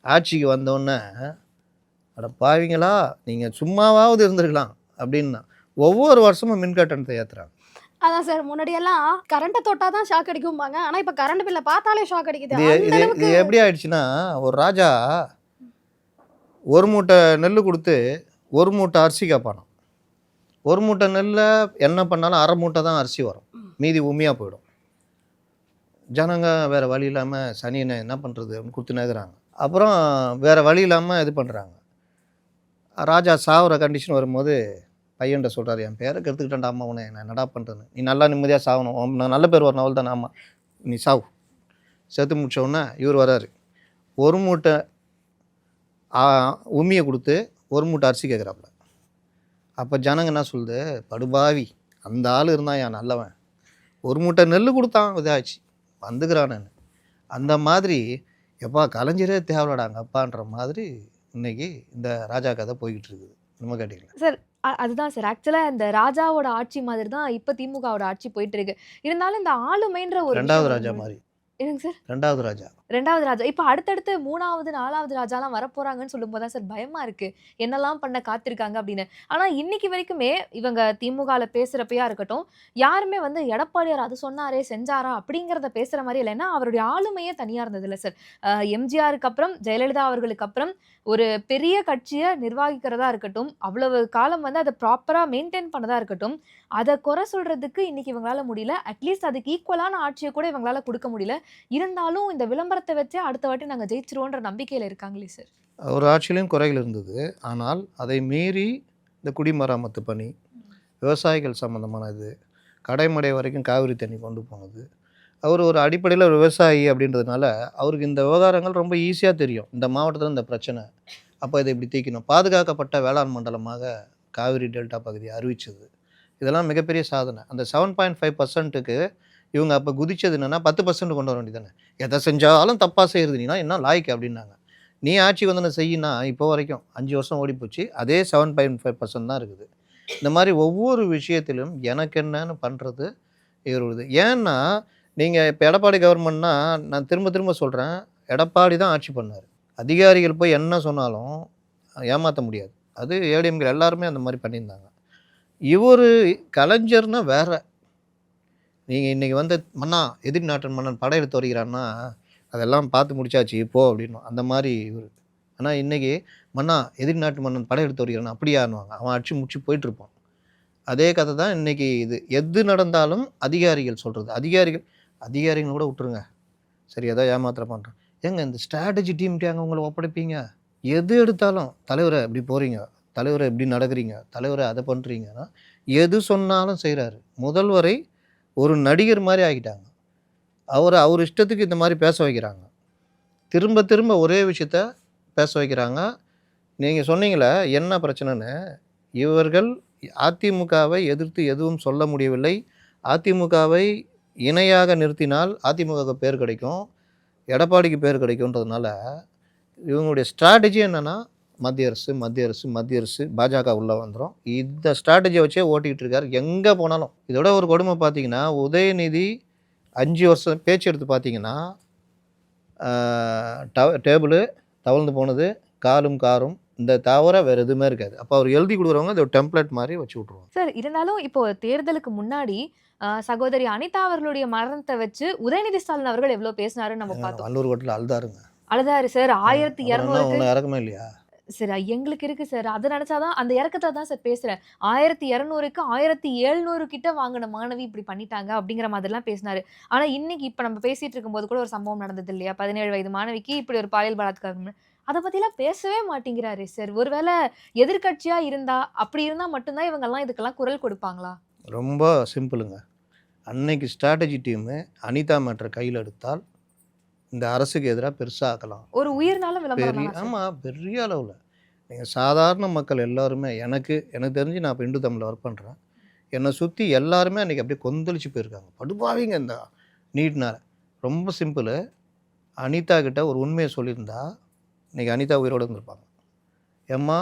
ஆட்சிக்கு வந்தோடனே அட பாவிங்களா நீங்கள் சும்மாவாவது இருந்திருக்கலாம் அப்படின்னா ஒவ்வொரு வருஷமும் மின் கட்டணத்தை ஏற்றுறாங்க. அதான் சார், முன்னாடியெல்லாம் கரண்ட்டை தொட்டால் தான் ஷாக் அடிக்கும்பாங்க. ஆனால் இப்போ கரண்ட் பில்லை பார்த்தாலே ஷாக் அடிக்குது. இது அந்த இது அளவுக்கு இது எப்படி ஆயிடுச்சுன்னா, ஒரு ராஜா ஒரு மூட்டை நெல் கொடுத்து ஒரு மூட்டை அரிசி கேட்பானாம். ஒரு மூட்டை நெல்லை என்ன பண்ணாலும் அரை மூட்டை தான் அரிசி வரும், மீதி உண்மையாக போயிடும். ஜனங்க வேறு வழி இல்லாமல் சனியனை என்ன பண்ணுறது அப்படின்னு கொடுத்து நகராங்க. அப்புறம் வேறு வழி இல்லாமல் இது பண்ணுறாங்க. ராஜா சாவுற கண்டிஷன் வரும்போது பையன்கிட்ட சொல்கிறார், என் பேரை கெடுத்துக்கிட்டேன்டா அம்மா, உன்னை நான் என்னடா பண்ணுறேன்னு, நீ நல்லா நிம்மதியாக சாகணும், நான் நல்ல பேர் வரணும், அவள் தானே, ஆமாம் நீ சாவு. செத்து முடிச்சோடனே இவர் வராரு, ஒரு மூட்டை உமியை கொடுத்து ஒரு மூட்டை அரிசி கேட்குறாப்புல. அப்போ ஜனங்க என்ன சொல்லுது, படுபாவி அந்த ஆள் இருந்தான் என் நல்லவன், ஒரு மூட்டை நெல் கொடுத்தான் இதாச்சு வந்துக்கிறானு. அந்த மாதிரி எப்பா கலைஞரே தேவைடாங்க அப்பான்ற மாதிரி இன்னைக்கு இந்த ராஜா கதை போய்கிட்டு இருக்குது. நம்ம கேட்டீங்களா சார்? அதுதான் சார். ஆக்சுவலா இந்த ராஜாவோட ஆட்சி மாதிரி தான் இப்ப திமுகவோட ஆட்சி போயிட்டு இருக்கு. இருந்தாலும் இந்த ஆளுமைன்ற ஒரு ரெண்டாவது விஷயம் ராஜா வரும்போது மாதிரி, என்னங்க சார்? ரெண்டாவது ராஜா. 2வது ராஜா. இப்ப அடுத்தடுத்து 3வது, 4வது ராஜாலாம் வரப்போறாங்கன்னு சொல்லும்போது தான் சார் பயமா இருக்கு. என்னெல்லாம் பண்ண காத்திருக்காங்க அப்படின்னு. ஆனா இன்னைக்கு வரைக்குமே இவங்க திமுகல பேசுறப்பயா இருக்கட்டும், யாருமே வந்து எடப்பாடியார் அது சொன்னாரே செஞ்சாரா அப்படிங்கிறத பேசுற மாதிரி இல்ல. ஏன்னா அவருடைய ஆளுமையே தனியா இருந்தது இல்ல சார். எம்ஜிஆருக்கு அப்புறம் ஜெயலலிதா அவர்களுக்கு அப்புறம் ஒரு பெரிய கட்சியை நிர்வகிக்கிறதா இருக்கட்டும், அவ்வளவு காலம் வந்து அதை ப்ராப்பரா மெயின்டைன் பண்ணதா இருக்கட்டும், அதை குறை சொல்றதுக்கு இன்னைக்கு இவங்களால முடியல. அட்லீஸ்ட் அதுக்கு ஈக்குவலான ஆட்சியை கூட இவங்களால கொடுக்க முடியல. இருந்தாலும் இந்த விளம்பரத்தை வச்சு அடுத்த வாட்டி நாங்க ஜெயிச்சிருவோன்ற நம்பிக்கையில இருக்காங்களே சார். ஒரு ஆட்சியிலையும் குறைகள் இருந்தது. ஆனால் அதை மீறி இந்த குடிமராமத்து பணி, விவசாயிகள் சம்மந்தமான இது, கடைமடை வரைக்கும் காவிரி தண்ணி கொண்டு போனது, அவர் ஒரு அடிப்படையில் ஒரு விவசாயி அப்படின்றதுனால அவருக்கு இந்த விவகாரங்கள் ரொம்ப ஈஸியாக தெரியும். இந்த மாவட்டத்தில் இந்த பிரச்சனை, அப்போ இதை இப்படி தீக்கணும். பாதுகாக்கப்பட்ட வேளாண் மண்டலமாக காவிரி டெல்டா பகுதியை அறிவித்தது, இதெல்லாம் மிகப்பெரிய சாதனை. அந்த 7.5%க்கு இவங்க அப்போ குதிச்சது என்னென்னா 10% கொண்டு வர வேண்டியதானே. எதை செஞ்சாலும் தப்பாக செய்கிறது நீனா என்ன லாய்க்கு அப்படின்னாங்க. நீ ஆட்சிக்கு வந்து செய்யினா இப்போ வரைக்கும் 5 வருஷம் ஓடி போச்சு, அதே 7.5% தான் இருக்குது. இந்த மாதிரி ஒவ்வொரு விஷயத்திலும் எனக்கு என்னன்னு பண்ணுறது இவருது. ஏன்னா நீங்கள் இப்போ எடப்பாடி கவர்மெண்ட்னா, நான் திரும்ப திரும்ப சொல்கிறேன், எடப்பாடி தான் ஆட்சி பண்ணார். அதிகாரிகள் போய் என்ன சொன்னாலும் ஏமாற்ற முடியாது. அது ஏடிஎம்கள் எல்லாருமே அந்த மாதிரி பண்ணியிருந்தாங்க. இவர் கலைஞர்னா வேற. நீங்கள் இன்றைக்கி வந்து மன்னா எதிர் நாட்டின் மன்னன் படையெடுத்து வருகிறான்னா அதெல்லாம் பார்த்து முடிச்சாச்சு இப்போ அப்படின்னும் அந்த மாதிரி இவர். ஆனால் இன்றைக்கி மன்னா எதிர் நாட்டு மன்னன் படையெடுத்து வருகிறான் அப்படியானுவாங்க, அவன் அடிச்சு முடிச்சு போயிட்டுருப்பான். அதே கதை தான் இன்றைக்கி. இது எது நடந்தாலும் அதிகாரிகள் சொல்கிறது. அதிகாரிகள் கூட விட்டுருங்க, சரி ஏதோ ஏமாத்திர பண்ணுறேன். ஏங்க இந்த ஸ்ட்ராட்டஜி டீம்கிட்ட உங்களை ஒப்படைப்பீங்க? எது எடுத்தாலும் தலைவரை இப்படி போகிறீங்க, தலைவரை இப்படி நடக்கிறீங்க, தலைவரை அதை பண்ணுறீங்கன்னா எது சொன்னாலும் செய்கிறாரு. முதல்வரை ஒரு நடிகர் மாதிரி ஆகிட்டாங்க. அவர் இஷ்டத்துக்கு இந்த மாதிரி பேச வைக்கிறாங்க. திரும்ப திரும்ப ஒரே விஷயத்த பேச வைக்கிறாங்க. நீங்கள் சொன்னீங்களே என்ன பிரச்சனைன்னு, இவர்கள் அதிமுகவை எதிர்த்து எதுவும் சொல்ல முடியவில்லை. அதிமுகவை இணையாக நிறுத்தினால் அதிமுகவுக்கு பேர் கிடைக்கும், எடப்பாடிக்கு பேர் கிடைக்கும்ன்றதுனால இவங்களுடைய ஸ்ட்ராட்டஜி என்னென்னா மத்திய அரசு பாஜக உள்ளே வந்துடும். இந்த ஸ்ட்ராட்டஜியை வச்சே ஓட்டிகிட்டு இருக்காரு எங்கே போனாலும். இதோட ஒரு கொடுமை பார்த்தீங்கன்னா, உதயநிதி 5 வருஷம் பேச்சு எடுத்து பார்த்தீங்கன்னா டேபிள் தவழ்ந்து போனது, காரும் இந்த தவிர வேறு எதுவுமே இருக்காது. அப்போ அவர் எழுதி கொடுக்குறவங்க அது ஒரு டெம்ப்ளேட் மாதிரி வச்சு விட்ருவாங்க. சார் இருந்தாலும் இப்போ தேர்தலுக்கு முன்னாடி சகோதரி அனிதா அவர்களுடைய மரணத்தை வச்சு உதயநிதி ஸ்டாலின் அவர்கள் எவ்வளவு பேசினாருன்னு நம்ம பார்த்தோம். வல்லூர் கோட்டில் அழுதாருங்க. அழுதாரு சார். 1200 ஒன்றும் இறக்கமே இல்லையா சார்? எங்களுக்கு இருக்கு சார். அதை நினைச்சாதான் அந்த இறக்கத்தை தான் சார் பேசுறேன். 1200க்கு 1700 கிட்ட வாங்கின மாணவி இப்படி பண்ணிட்டாங்க அப்படிங்கிற மாதிரிலாம் பேசினாரு. ஆனா இன்னைக்கு இப்ப நம்ம பேசிட்டு இருக்கும்போது கூட ஒரு சம்பவம் நடந்தது இல்லையா? 17 வயது மாணவிக்கு இப்படி ஒரு பாலியல் பலாத்காரம். அதை பத்திலாம் பேசவே மாட்டேங்கிறாரு சார். ஒருவேளை எதிர்க்கட்சியா இருந்தா அப்படி இருந்தா மட்டும்தான் இவங்கெல்லாம் இதுக்கெல்லாம் குரல் கொடுப்பாங்களா? ரொம்ப சிம்பிளுங்க. அன்னைக்கு ஸ்ட்ராட்டஜி டீமு அனிதா மேட்டரை கையில் எடுத்தால் இந்த அரசுக்கு எதிராக பெருசாக ஆக்கலாம். ஒரு உயிர்னாலும் விளம்பரம். ஆமாம், பெரிய அளவில். நீங்கள் சாதாரண மக்கள் எல்லாருமே எனக்கு தெரிஞ்சு நான் இப்போ இந்து தமிழில் ஒர்க் பண்ணுறேன். என்னை சுற்றி எல்லாருமே அன்றைக்கி அப்படியே கொந்தளிச்சு போயிருக்காங்க. படுபாவிங்க இந்த நீட்னால. ரொம்ப சிம்பிள். அனிதா கிட்ட ஒரு உண்மையை சொல்லியிருந்தா இன்றைக்கி அனிதா உயிரோடு இருந்திருப்பாங்க. ஏம்மா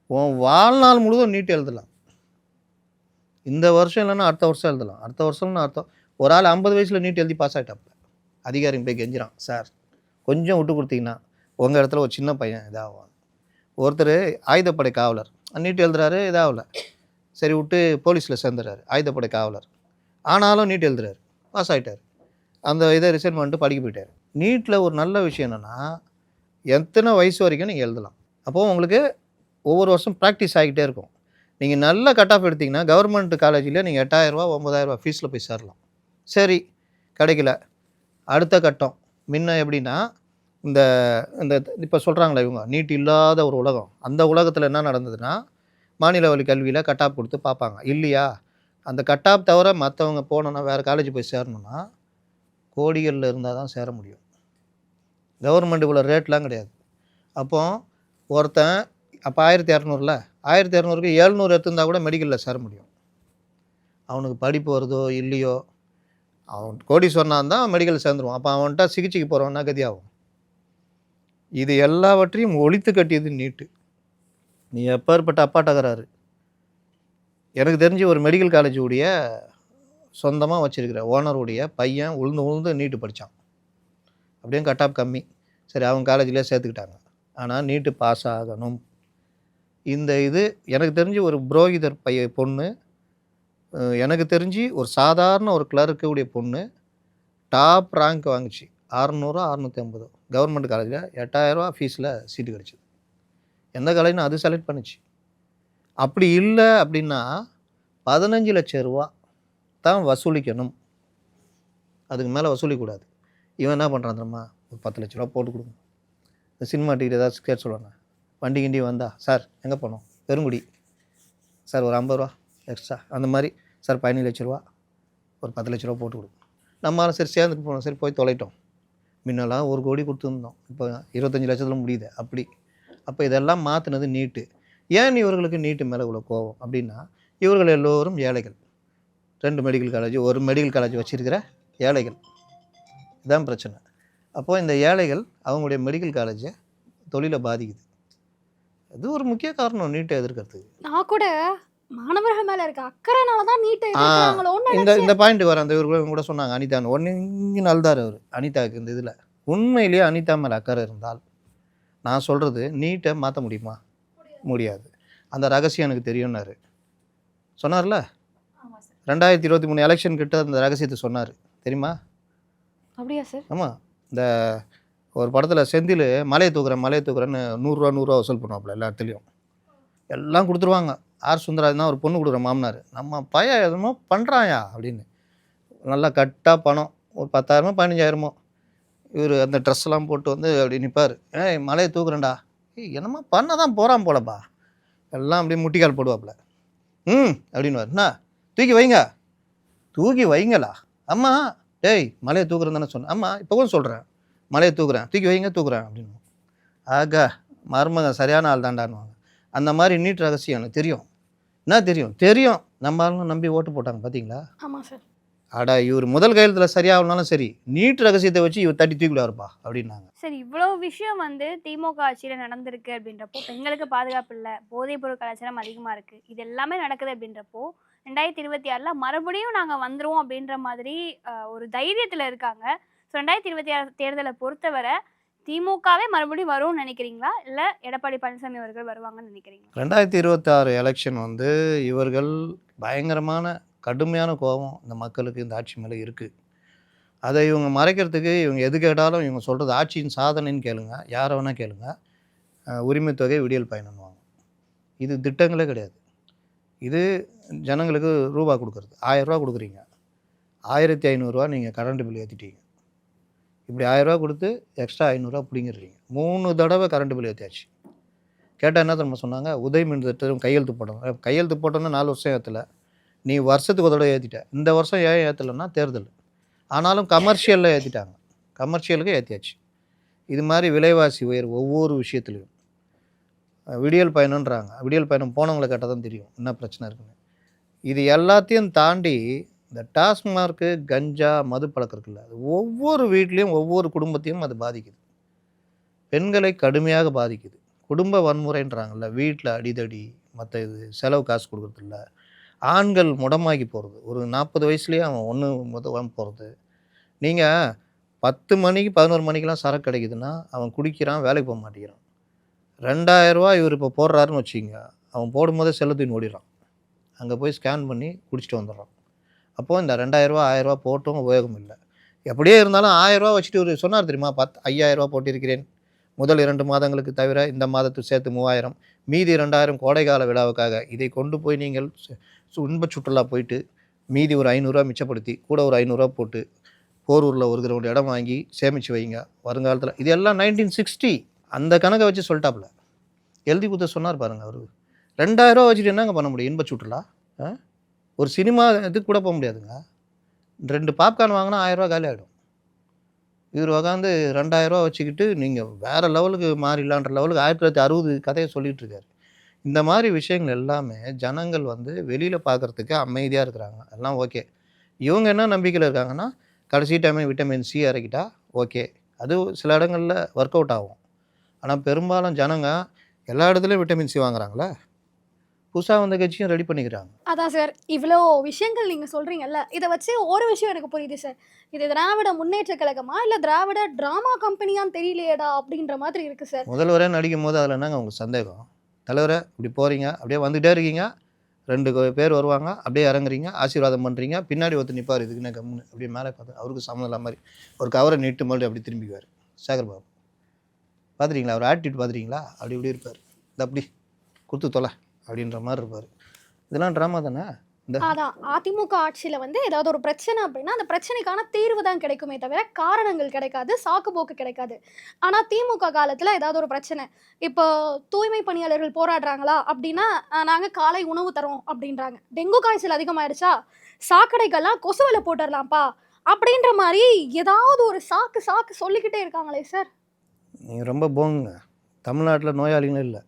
உன் வாழ்நாள் முழுவதும் நீட் எழுதலாம். இந்த வருஷம் இல்லைன்னா அடுத்த வருஷம் எழுதலாம். அடுத்த வருஷம்னா ஒரு ஆள் 50 வயசில் நீட் எழுதி பாஸ் ஆகிட்டாப்புல. அதிகாரிங்க போய் கெஞ்சிறான், சார் கொஞ்சம் விட்டு கொடுத்தீங்கன்னா உங்கள் இடத்துல ஒரு சின்ன பையன் இதாகும். ஒருத்தர் ஆயுதப்படை காவலர் நீட் எழுதுறாரு, இதாகல. சரி விட்டு போலீஸில் சேர்ந்துறாரு, ஆயுதப்படை காவலர். ஆனாலும் நீட் எழுதுறாரு, பாஸ் ஆகிட்டார். அந்த இதை ரிசைன் பண்ணிட்டு படிக்க போயிட்டார். நீட்டில் ஒரு நல்ல விஷயம் என்னென்னா எத்தனை வயசு வரைக்கும் நீங்கள் எழுதலாம். அப்போது உங்களுக்கு ஒவ்வொரு வருஷம் ப்ராக்டிஸ் ஆகிக்கிட்டே இருக்கும். நீங்கள் நல்ல கட் ஆஃப் எடுத்திங்கன்னா கவர்மெண்ட் காலேஜில் நீங்கள் 8000 9000 ஃபீஸில் போய் சேரலாம். சரி கிடைக்கல, அடுத்த கட்டம் முன்ன எப்படின்னா இந்த இந்த இப்போ சொல்கிறாங்களே இவங்க நீட் இல்லாத ஒரு உலகம். அந்த உலகத்தில் என்ன நடந்ததுன்னா மாநில வழி கல்வியில் கட் ஆஃப் கொடுத்து பார்ப்பாங்க. இல்லையா அந்த கட் ஆஃப் தவிர மற்றவங்க போனோன்னா வேறு காலேஜ் போய் சேரணுன்னா கோடிகளில் இருந்தால் தான் சேர முடியும். கவர்மெண்ட் இவ்வளோ ரேட்லாம் கிடையாது. அப்போது ஒருத்தன் அப்போ 1200 1200க்கு 700 எடுத்துருந்தா கூட மெடிக்கலில் சேர முடியும். அவனுக்கு படிப்பு வருதோ இல்லையோ, அவன் கோடி சொன்னான் தான் மெடிக்கல் சேர்ந்துருவான். அப்போ அவன்கிட்ட சிகிச்சைக்கு போகிறவன்னா கதியாகும். இது எல்லாவற்றையும் ஒழித்து கட்டியது நீட்டு. நீ எப்பேற்பட்ட அப்பாட்டகராரு. எனக்கு தெரிஞ்சு ஒரு மெடிக்கல் காலேஜ் உடைய சொந்தமாக வச்சுருக்கிற ஓனருடைய பையன் உழுந்து நீட்டு படித்தான். அப்படியே கட் ஆஃப் கம்மி. சரி அவன் காலேஜில் சேர்த்துக்கிட்டாங்க. ஆனால் நீட்டு பாஸ் ஆகணும். இந்த இது எனக்கு தெரிஞ்சு ஒரு புரோகிதர் பொண்ணு, எனக்கு தெரிஞ்சு ஒரு சாதாரண ஒரு கிளர்க்குடைய பொண்ணு டாப் ரேங்க் வாங்கிச்சு. 600 650 கவர்மெண்ட் காலேஜில் 8000 ஃபீஸில் சீட்டு கிடச்சிது. எந்த காலேஜ்னு அது செலக்ட் பண்ணிச்சு. அப்படி இல்லை அப்படின்னா 15 லட்சம் ரூபா தான் வசூலிக்கணும். அதுக்கு மேலே வசூலிக்கூடாது. இவன் என்ன பண்ணுறான் தெரியுமா, ஒரு 10 லட்ச ரூபா போட்டு கொடுங்க. இந்த சினிமா டிக்கெட் ஏதாவது கேட்டு சொல்லுவாங்க. வண்டி கிண்டி வந்தால் சார் எங்கே போனோம், பெருங்குடி சார் ஒரு 50 ரூபா எக்ஸ்ட்ரா, அந்த மாதிரி சார் 15 லட்ச ரூபா ஒரு 10 லட்ச ரூபா போட்டு கொடுங்க. நம்மளால சரி சேர்ந்துட்டு போனோம், சரி போய் தொலைட்டோம். முன்னெல்லாம் 1 கோடி கொடுத்துருந்தோம், இப்போ 25 லட்சத்தில் முடியுது. அப்போ இதெல்லாம் மாற்றினது நீட்டு. ஏன் இவர்களுக்கு நீட்டு மேலே இவ்வளோ கோவம் அப்படின்னா, இவர்கள் எல்லோரும் ஏழைகள். 2 மெடிக்கல் காலேஜ், ஒரு மெடிக்கல் காலேஜ் வச்சுருக்கிற ஏழைகள். இதுதான் பிரச்சனை. அப்போது இந்த ஏழைகள் அவங்களுடைய மெடிக்கல் காலேஜை தொழிலை பாதிக்குது. அது ஒரு முக்கிய காரணம் நீட்டை எதிர்க்கிறதுக்கு. நான் கூட மாணவர்கள் மேல இருக்க அக்கறைனால தான் நீட்டை இந்த பாயிண்ட் வர அந்த இவர்கள் கூட சொன்னாங்க அனிதான்னு. ஒன்று நல்தார் அவர் அனிதாவுக்கு இந்த இதில் உண்மையிலேயே அனிதா மேலே அக்கறை இருந்தால் நான் சொல்கிறது நீட்டை மாற்ற முடியுமா? முடியாது. அந்த ரகசியம் எனக்கு தெரியும்னாரு. சொன்னார்ல 2023 எலெக்ஷன் கிட்ட அந்த ரகசியத்தை சொன்னார் தெரியுமா? அப்படியா சார்? ஆமாம். இந்த ஒரு படத்தில் செந்தில் மலையை தூக்குறேன்னு 100 ரூபா வசூல் பண்ணுவாப்புல எல்லா இடத்துலையும். எல்லாம் கொடுத்துருவாங்க. ஆர் சுந்தராஜ் தான் ஒரு பொண்ணு கொடுக்குற மாமனார். நம்ம பையன் எதுமோ பண்ணுறாயா அப்படின்னு. நல்லா கட்டாக பணம் ஒரு 10,000 15,000. இவர் அந்த ட்ரெஸ்ஸெல்லாம் போட்டு வந்து அப்படி நிற்பார். மலையை தூக்குறேன்டா, என்னம்மா பண்ண தான் போகிறான் போலப்பா. எல்லாம் அப்படியே முட்டிக்கால் போடுவாப்புல. அப்படின்வார். என்ன தூக்கி வைங்களா? அம்மா டேய் மலையை தூக்குறேன் தானே சொன்னேன். அம்மா இப்போ கூட சொல்கிறேன், மலையை தூக்குறேன், தூக்குறேன் அப்படின்னு. ஆகா மருமகன் சரியான ஆள் தாண்டான்னுவாங்க. அந்த மாதிரி நீட் ரகசியம் எனக்கு தெரியும். என்ன தெரியும் நம்ம ஆளுங்க நம்பி ஓட்டு போட்டாங்க பார்த்தீங்களா? ஆமாம் சார். அடா இவர் முதல் கையெழுத்தில் சரியாகனாலும் சரி நீட் ரகசியத்தை வச்சு இவர் தட்டி தூக்கிடுவாருப்பா அப்படின்னாங்க. சரி, இவ்வளோ விஷயம் வந்து திமுக ஆட்சியில் நடந்திருக்கு அப்படின்றப்போ பெண்களுக்கு பாதுகாப்பு இல்லை, போதைப் பொருள் கலாச்சாரம் அதிகமாக இருக்குது, இது எல்லாமே நடக்குது அப்படின்றப்போ 2026 மறுபடியும் நாங்கள் வந்துருவோம் அப்படின்ற மாதிரி ஒரு தைரியத்தில் இருக்காங்க. ஸோ 2026 தேர்தலை பொறுத்தவரை திமுகவே மறுபடியும் வரும்னு நினைக்கிறீங்களா, இல்லை எடப்பாடி பழனிசாமி அவர்கள் வருவாங்கன்னு நினைக்கிறீங்களா? 2026 எலெக்ஷன் வந்து இவர்கள் பயங்கரமான கடுமையான கோபம் இந்த மக்களுக்கு இந்த ஆட்சி மேலே இருக்குது. அதை இவங்க மறைக்கிறதுக்கு இவங்க எது கேட்டாலும் இவங்க சொல்கிறது ஆட்சியின் சாதனைன்னு கேளுங்க, யாரை வேணால் கேளுங்க, உரிமை தொகை விடியல் பயணம்வாங்க. இது திட்டங்களே கிடையாது. இது ஜனங்களுக்கு ரூபா கொடுக்குறது. 1000 ரூபா கொடுக்குறீங்க, 1500 நீங்கள் கரண்ட் பில் ஏற்றிட்டீங்க. இப்படி 1000 ரூபா கொடுத்து எக்ஸ்ட்ரா 500 ரூபா பிடிங்கிடுறீங்க. 3 தடவை கரண்ட் பில் ஏற்றியாச்சு. கேட்டால் என்ன தெரியுமா சொன்னாங்க, உதய மின் திட்டம் கையெழுத்து போடணும். கையெழுத்து போட்டோன்னா 4 வருஷம் ஏற்றலை, நீ வருஷத்துக்கு ஒரு தடவை ஏற்றிட்ட. இந்த வருஷம் ஏன் ஏற்றலைன்னா தேர்தல். ஆனாலும் கமர்ஷியலில் ஏற்றிட்டாங்க, கமர்ஷியலுக்கு ஏற்றியாச்சு. இது மாதிரி விலைவாசி உயர்வு ஒவ்வொரு விஷயத்துலையும். விடியல் பயணன்றாங்க, விடியல் பயணம் போனவங்களை கேட்டால் தான் தெரியும் என்ன பிரச்சனை இருக்குன்னு. இது எல்லாத்தையும் தாண்டி இந்த டாஸ்மார்க்கு கஞ்சா மது பழக்கம் இருக்குல்ல, அது ஒவ்வொரு வீட்லேயும் ஒவ்வொரு குடும்பத்தையும் அது பாதிக்குது. பெண்களை கடுமையாக பாதிக்குது. குடும்ப வன்முறைன்றாங்கல்ல, வீட்டில் அடிதடி, மற்ற இது செலவு காசு கொடுக்குறதில்ல, ஆண்கள் முடமாகி போகிறது. ஒரு 40 வயசுலேயே அவன் ஒன்று போகிறது. நீங்கள் 10 மணிக்கு 11 மணிக்கெலாம் சரக்கு கிடைக்குதுன்னா அவன் குடிக்கிறான், வேலைக்கு போக மாட்டேங்கிறான். 2000 ரூபா இவர் இப்போ போடுறாருன்னு வச்சுங்க, அவன் போடும்போதே செல்லத்தின் ஓடிடுறான், அங்கே போய் ஸ்கேன் பண்ணி குடிச்சிட்டு வந்துடுறான். அப்போது இந்த 2000 ரூபா 1000 ரூபா போட்டும் உபயோகம் இல்லை. எப்படியே இருந்தாலும் 1000 ரூபா வச்சுட்டு ஒரு சொன்னார் தெரியுமா, 5000 ரூபா போட்டிருக்கிறேன் முதல் 2 மாதங்களுக்கு தவிர, இந்த மாதத்துக்கு சேர்த்து 3000, மீதி 2000 கோடைக்கால விழாவுக்காக. இதை கொண்டு போய் நீங்கள் இன்ப சுற்றுலா போயிட்டு மீதி ஒரு 500 ரூபா மிச்சப்படுத்தி கூட ஒரு 500 ரூபா போட்டு போரூரில் ஒரு கிரவுண்ட் இடம் வாங்கி சேமித்து வைங்க வருங்காலத்தில். இது எல்லாம் 1960 அந்த கணக்கை வச்சு சொல்லிட்டாப்புல எழுதி கொடுத்த சொன்னார் பாருங்கள் அவர். 2000 ரூபா வச்சுட்டு என்னங்க பண்ண முடியும் இன்ப சுற்றுலா? ஒரு சினிமா இதுக்கு கூட போக முடியாதுங்க. 2 பாப்கார்ன் வாங்கினா 1000 ரூபா காலி ஆகிடும். இவர் உட்காந்து 2000 ரூபா வச்சுக்கிட்டு நீங்கள் வேறு லெவலுக்கு மாறிடலான்ற லெவலுக்கு 1960 கதையை சொல்லிகிட்டு இருக்காரு. இந்த மாதிரி விஷயங்கள் எல்லாமே ஜனங்கள் வந்து வெளியில் பார்க்குறதுக்கு அமைதியாக இருக்கிறாங்க, எல்லாம் ஓகே. இவங்க என்ன நம்பிக்கையில் இருக்காங்கன்னா, கடைசி டைமே விட்டமின் சி இறக்கிட்டா ஓகே, அது சில இடங்களில் ஒர்க் அவுட் ஆகும். ஆனால் பெரும்பாலும் ஜனங்க எல்லா இடத்துலையும் விட்டமின் சி வாங்குறாங்களே, புதுசாக வந்த கட்சியும் ரெடி பண்ணிக்கிறாங்க. அதான் சார், இவ்வளோ விஷயங்கள் நீங்கள் சொல்கிறீங்கல்ல, இதை வச்சு ஒரு விஷயம் எனக்கு புரியுது சார். இது திராவிட முன்னேற்ற கழகமா இல்லை திராவிட ட்ராமா கம்பெனியான்னு தெரியலையேடா அப்படின்ற மாதிரி இருக்குது சார். முதல்வரே நடிக்கும் போது அதில் என்னங்க உங்களுக்கு சந்தேகம்? தலைவரை இப்படி போகிறீங்க, அப்படியே வந்துகிட்டே இருக்கீங்க, 2 பேர் வருவாங்க, அப்படியே இறங்குறீங்க, ஆசீர்வாதம் பண்ணுறீங்க, பின்னாடி ஒருத்தர் நிற்பார், இதுக்குன்னு கம்முன்னு அப்படியே மேலே பார்த்து அவருக்கு சம்மந்தம் இல்லாத மாதிரி ஒரு கவரை நீட்டு மறுபடியும் அப்படி திரும்பிக்குவார். சேகர் பாபு பார்த்துறீங்களா? அவர் ஆட்டிடியூட் பார்த்துறீங்களா? அப்படி இப்படி இருப்பார், இது அப்படி கொடுத்து தொலை அப்படின்ற மாதிரி இருப்பார். இதெல்லாம் ட்ராமா தானே. அதான் அதிமுக ஆட்சியில் வந்து ஏதாவது ஒரு பிரச்சனை அப்படின்னா அந்த பிரச்சனைக்கான தீர்வு தான் கிடைக்குமே தவிர காரணங்கள் கிடைக்காது, சாக்குப்போக்கு கிடைக்காது. ஆனால் திமுக காலத்தில் ஏதாவது ஒரு பிரச்சனை, இப்போ தூய்மை பணியாளர்கள் போராடுறாங்களா அப்படின்னா நாங்கள் காலை உணவு தரோம் அப்படின்றாங்க. டெங்கு காய்ச்சல் அதிகமாகிடுச்சா சாக்கடைகள்லாம் கொசுவலை போட்டுடலாம்ப்பா அப்படின்ற மாதிரி ஏதாவது ஒரு சாக்கு சொல்லிக்கிட்டே இருக்காங்களே சார். நீங்கள் ரொம்ப போங்க. தமிழ்நாட்டில் நோயாளிகளும் இல்லை,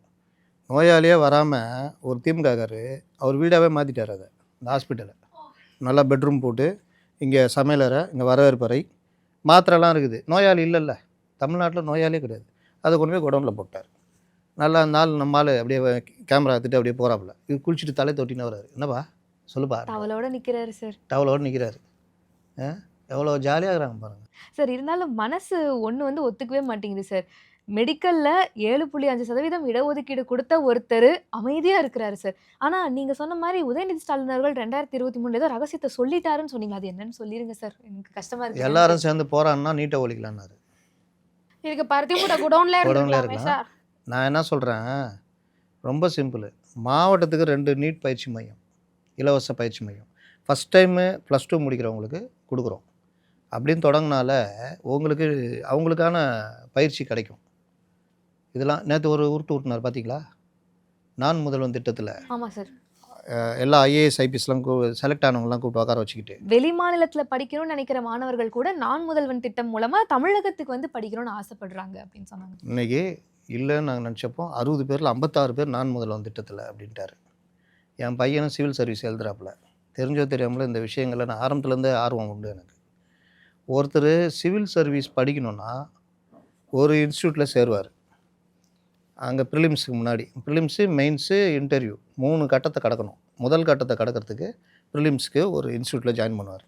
நோயாளியே வராமல் ஒரு திமுககாரர் அவர் வீடாகவே மாற்றிட்டார். அதை இந்த ஹாஸ்பிட்டலை நல்லா பெட்ரூம் போட்டு இங்கே சமையலறை, இங்கே வரவேற்பறை, மாத்திரைலாம் இருக்குது. நோயாளி இல்லைல்ல, தமிழ்நாட்டில் நோயாளியே கிடையாது. அதை கொண்டு போய் குடோனில் போட்டார். நல்லா நாள் நம்மால் அப்படியே கேமரா எடுத்துகிட்டு அப்படியே போகிறாப்புல. இது குளிச்சுட்டு தலை தொட்டின்னு வர்றாரு. என்னப்பா சொல்லுப்பா. டவலோட நிற்கிறாரு சார், டவலோடு நிற்கிறாரு. எவ்வளோ ஜாலியாகிறாங்க பாருங்கள் சார். இருந்தாலும் மனசு ஒன்று வந்து ஒத்துக்கவே மாட்டேங்குது சார். மெடிக்கலில் 7.5% இடஒதுக்கீடு கொடுத்த ஒருத்தர் அமைதியாக இருக்கிறாரு சார். ஆனால் நீங்கள் சொன்ன மாதிரி உதயநிதி ஸ்டாலின் அவர்கள் 2023 ஏதோ ரகசியத்தை சொல்லிட்டாருன்னு சொன்னீங்க, அது என்னன்னு சொல்லிடுங்க சார், எனக்கு கஷ்டமாக இருக்கு. எல்லாரும் சேர்ந்து போகிறான்னா நீட்டை ஒழிக்கலான்னாரு. இதுக்கு பருத்தி மூட்டை குடோன்ல குடோன்ல இருக்கலாமே சார். நான் என்ன சொல்கிறேன், ரொம்ப சிம்பிள். மாவட்டத்துக்கு 2 நீட் பயிற்சி மையம், இலவச பயிற்சி மையம் ஃபஸ்ட் டைமு +2 முடிக்கிறவங்களுக்கு கொடுக்குறோம் அப்படின்னு தொடங்கினால உங்களுக்கு அவங்களுக்கான பயிற்சி கிடைக்கும். இதெல்லாம் நேற்று ஒரு உருட்டு விட்டுனார் பார்த்தீங்களா, நான் முதல்வன் திட்டத்தில். ஆமாம் சார். எல்லா IAS IPSலாம் செலக்ட் ஆனவங்கலாம் கூப்பிட்டு உட்கார வச்சுக்கிட்டு வெளி மாநிலத்தில் படிக்கணும்னு நினைக்கிற மாணவர்கள் கூட நான் முதல்வன் திட்டம் மூலமாக தமிழகத்துக்கு வந்து படிக்கணும்னு ஆசைப்படுறாங்க அப்படின்னு சொன்னாங்க. இன்றைக்கி இல்லைன்னு நாங்கள் நினச்சப்போ 60 பேரில் 56 பேர் நான் முதல்வன் திட்டத்தில் அப்படின்ட்டார். என் பையனும் சிவில் சர்வீஸ் எழுதுறாப்புல, தெரிஞ்சோ தெரியாமல இந்த விஷயங்களில் நான் ஆரம்பத்துலேருந்தே ஆர்வம் உண்டு எனக்கு. ஒருத்தர் சிவில் சர்வீஸ் படிக்கணும்னா ஒரு இன்ஸ்டியூட்டில் சேருவார். அங்கே ப்ரிலிம்ஸுக்கு முன்னாடி ப்ரிலிம்ஸு, மெயின்ஸு, இன்டர்வியூ 3 கட்டத்தை கடக்கணும். முதல் கட்டத்தை கடக்கிறதுக்கு ப்ரிலிம்ஸ்க்கு ஒரு இன்ஸ்டியூட்டில் ஜாயின் பண்ணுவார்.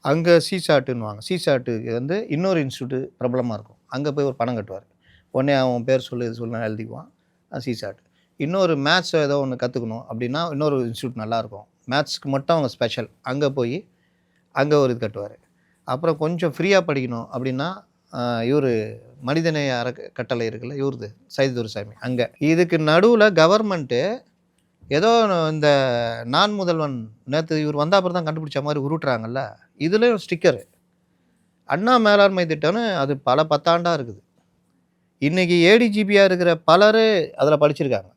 அங்கே சிசாட்டுன்னுவாங்க. சிசாட்டுக்கு வந்து இன்னொரு இன்ஸ்டியூட்டு பிரபலமாக இருக்கும். அங்கே போய் ஒரு பணம் கட்டுவார். உடனே அவன் பேர் சொல்லு இது சொல்லி எழுதிக்குவான். சிசாட். இன்னொரு மேத்ஸ் ஏதோ ஒன்று கற்றுக்கணும் அப்படின்னா இன்னொரு இன்ஸ்டியூட் நல்லாயிருக்கும். மேத்ஸ்க்கு மட்டும் அவங்க ஸ்பெஷல். அங்கே போய் அங்கே ஒரு இது கட்டுவார். அப்புறம் கொஞ்சம் ஃப்ரீயாக படிக்கணும் அப்படின்னா இவர் மனிதநேய அறக்கட்டளை இருக்குல்ல, இவருது சையது துரைசாமி அங்கே. இதுக்கு நடுவில் கவர்மெண்ட்டு ஏதோ இந்த நான் முதல்வன் நேற்று இவர் வந்த அப்புறம் தான் கண்டுபிடிச்ச மாதிரி உருட்டுறாங்கல்ல, இதுலேயும் ஸ்டிக்கரு அண்ணா மேலாண்மை திட்டம்னு அது பல 10 ஆண்டாக இருக்குது. இன்றைக்கி ஏடிஜிபியாக இருக்கிற பலர் அதில் படிச்சிருக்காங்க,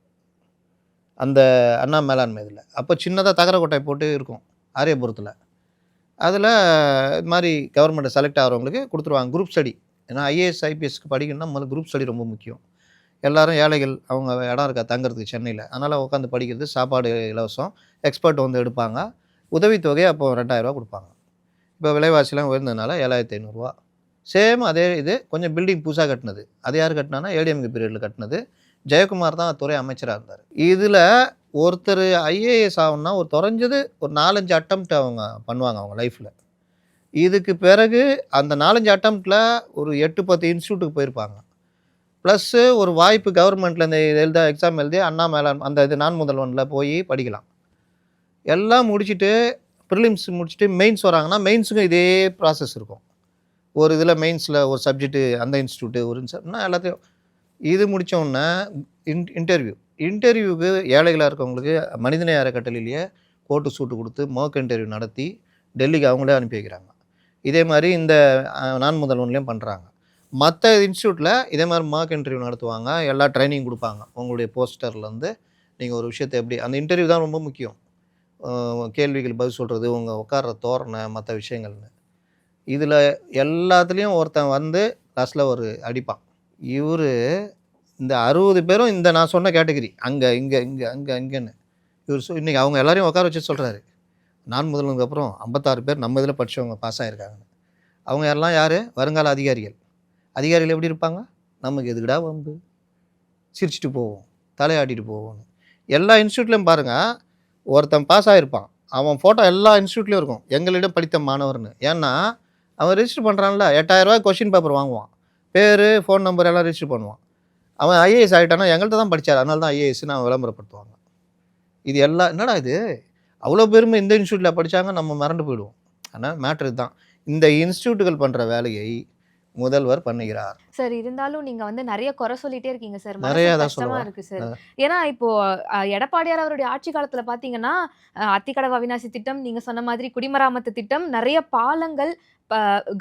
அந்த அண்ணா மேலாண்மை இதில். அப்போ சின்னதாக தகர கொட்டை போட்டு இருக்கும் ஆரியபுரத்தில். அதில் இது மாதிரி கவர்மெண்ட்டை செலக்ட் ஆகிறவங்களுக்கு கொடுத்துருவாங்க குரூப் ஸ்டடி. ஏன்னா ஐஏஎஸ் ஐபிஎஸ்க்கு படிக்கணும்னா முதல்ல குரூப் ஸ்டடி ரொம்ப முக்கியம். எல்லோரும் ஏழைகள், அவங்க இடம் இருக்கா தங்குறதுக்கு சென்னையில், அதனால் உட்காந்து படிக்கிறது, சாப்பாடு இலவசம், எக்ஸ்பர்ட் வந்து எடுப்பாங்க. உதவித்தொகை அப்போ 2000 ரூபா கொடுப்பாங்க. இப்போ விலைவாசிலாம் உயர்ந்ததுனால 7500 ரூபா. சேம் அதே இது. கொஞ்சம் பில்டிங் புதுசாக கட்டினது. அது யார் கட்டினான்னா ஏடிஎம்கே பீரியடில் கட்டினது. ஜெயக்குமார் தான் துறை அமைச்சராக இருந்தார். இதில் ஒருத்தர் ஐஏஎஸ் ஆகணும்னா ஒரு குறைஞ்சது ஒரு 4-5 அட்டம்ப்ட் அவங்க பண்ணுவாங்க அவங்க லைஃப்பில். இதுக்கு பிறகு அந்த 4-5 அட்டம்ப்டில் ஒரு 8-10 இன்ஸ்டியூட்டுக்கு போயிருப்பாங்க. ப்ளஸ்ஸு ஒரு வாய்ப்பு கவர்மெண்ட்டில் இந்த எக்ஸாம் எழுதி அண்ணா மேலாண்மை அந்த இது நான் முதல்வனில் போய் படிக்கலாம். எல்லாம் முடிச்சுட்டு ப்ரிலிம்ஸ் முடிச்சுட்டு மெயின்ஸ் வராங்கன்னா மெயின்ஸுக்கும் இதே ப்ராசஸ் இருக்கும். ஒரு இதில் மெயின்ஸில் ஒரு சப்ஜெக்ட்டு அந்த இன்ஸ்டியூட்டு ஒரு இன்ஸ்டியூட்னா எல்லாத்தையும் இது முடித்தோடனே இன்டர்வியூவுக்கு ஏழைகளாக இருக்கவங்களுக்கு மனிதநேய அறக்கட்டளையிலேயே கோட்டு சூட்டு கொடுத்து மோக் இன்டர்வியூ நடத்தி டெல்லிக்கு அவங்களே அனுப்பி வைக்கிறாங்க. இதே மாதிரி இந்த நான் முதல்வன்லேயும் பண்ணுறாங்க. மற்ற இன்ஸ்டியூட்டில் இதே மாதிரி மார்க் இன்டர்வியூ நடத்துவாங்க, எல்லா ட்ரைனிங் கொடுப்பாங்க. உங்களுடைய போஸ்டர்லேருந்து நீங்கள் ஒரு விஷயத்தை எப்படி அந்த இன்டர்வியூ தான் ரொம்ப முக்கியம். கேள்விகள் பதில் சொல்கிறது, உங்கள் உட்கார்ற தோரணை, மற்ற விஷயங்கள்னு. இதில் எல்லாத்துலேயும் ஒருத்தன் வந்து லாஸ்ட்டில் ஒரு அடிப்பான். இவர் இந்த 60 பேரும் இந்த நான் சொன்ன கேட்டகிரி அங்கே இங்கே இங்கே அங்கே அங்கேன்னு இவர் இன்றைக்கி அவங்க எல்லாரையும் உட்கார வச்சு சொல்கிறாரு. நான் முதல்வனுக்கு அப்புறம் 56 பேர் நம்ம இதில் படித்தவங்க பாஸ் ஆகிருக்காங்கன்னு. அவங்க எல்லாம் யார்? வருங்கால அதிகாரிகள். அதிகாரிகள் எப்படி இருப்பாங்க? நமக்கு எதுக்குடா வம்பு, சிரிச்சிட்டு போவோம், தலையாட்டிட்டு போவோம்னு. எல்லா இன்ஸ்டியூட்லேயும் பாருங்கள், ஒருத்தன் பாஸ் ஆகிருப்பான், அவன் ஃபோட்டோ எல்லா இன்ஸ்டியூட்லேயும் இருக்கும், எங்களிடம் படித்த மாணவர்னு. ஏன்னா அவன் ரெஜிஸ்டர் பண்ணுறான்ல, 8000 ரூபாய் கொஷின் பேப்பர் வாங்குவான், பேர் ஃபோன் நம்பர் எல்லாம் ரெஜிஸ்டர் பண்ணுவான். அவன் ஐஏஎஸ் ஆகிட்டானா எங்கள்கிட்ட தான் படித்தார், அதனால தான் ஐஏஎஸ்ன்னு அவன் விளம்பரப்படுத்துவாங்க. இது எல்லாம் என்னடா இது, அவ்வளோ பேருமே இந்த இன்ஸ்டியூட்டில் படித்தாங்க, நம்ம மறந்து போயிடுவோம். ஆனால் மேட்ரு தான், இந்த இன்ஸ்டியூட்டுகள் பண்ணுற வேலையை முதல்வர் பண்ணுகிறார். சார் இருந்தாலும் நீங்க வந்து நிறைய குறை சொல்லிட்டே இருக்கீங்க சார். நிறைய மனசு தான் கஷ்டமா சொல்லுவேன். இருக்கு சார். ஏன்னா இப்போ எடப்பாடியார் அவருடைய ஆட்சி காலத்துல பாத்தீங்கன்னா அத்திக்கடவு அவிநாசி திட்டம், நீங்க சொன்ன மாதிரி குடிமராமத்து திட்டம், நிறைய பாலங்கள்,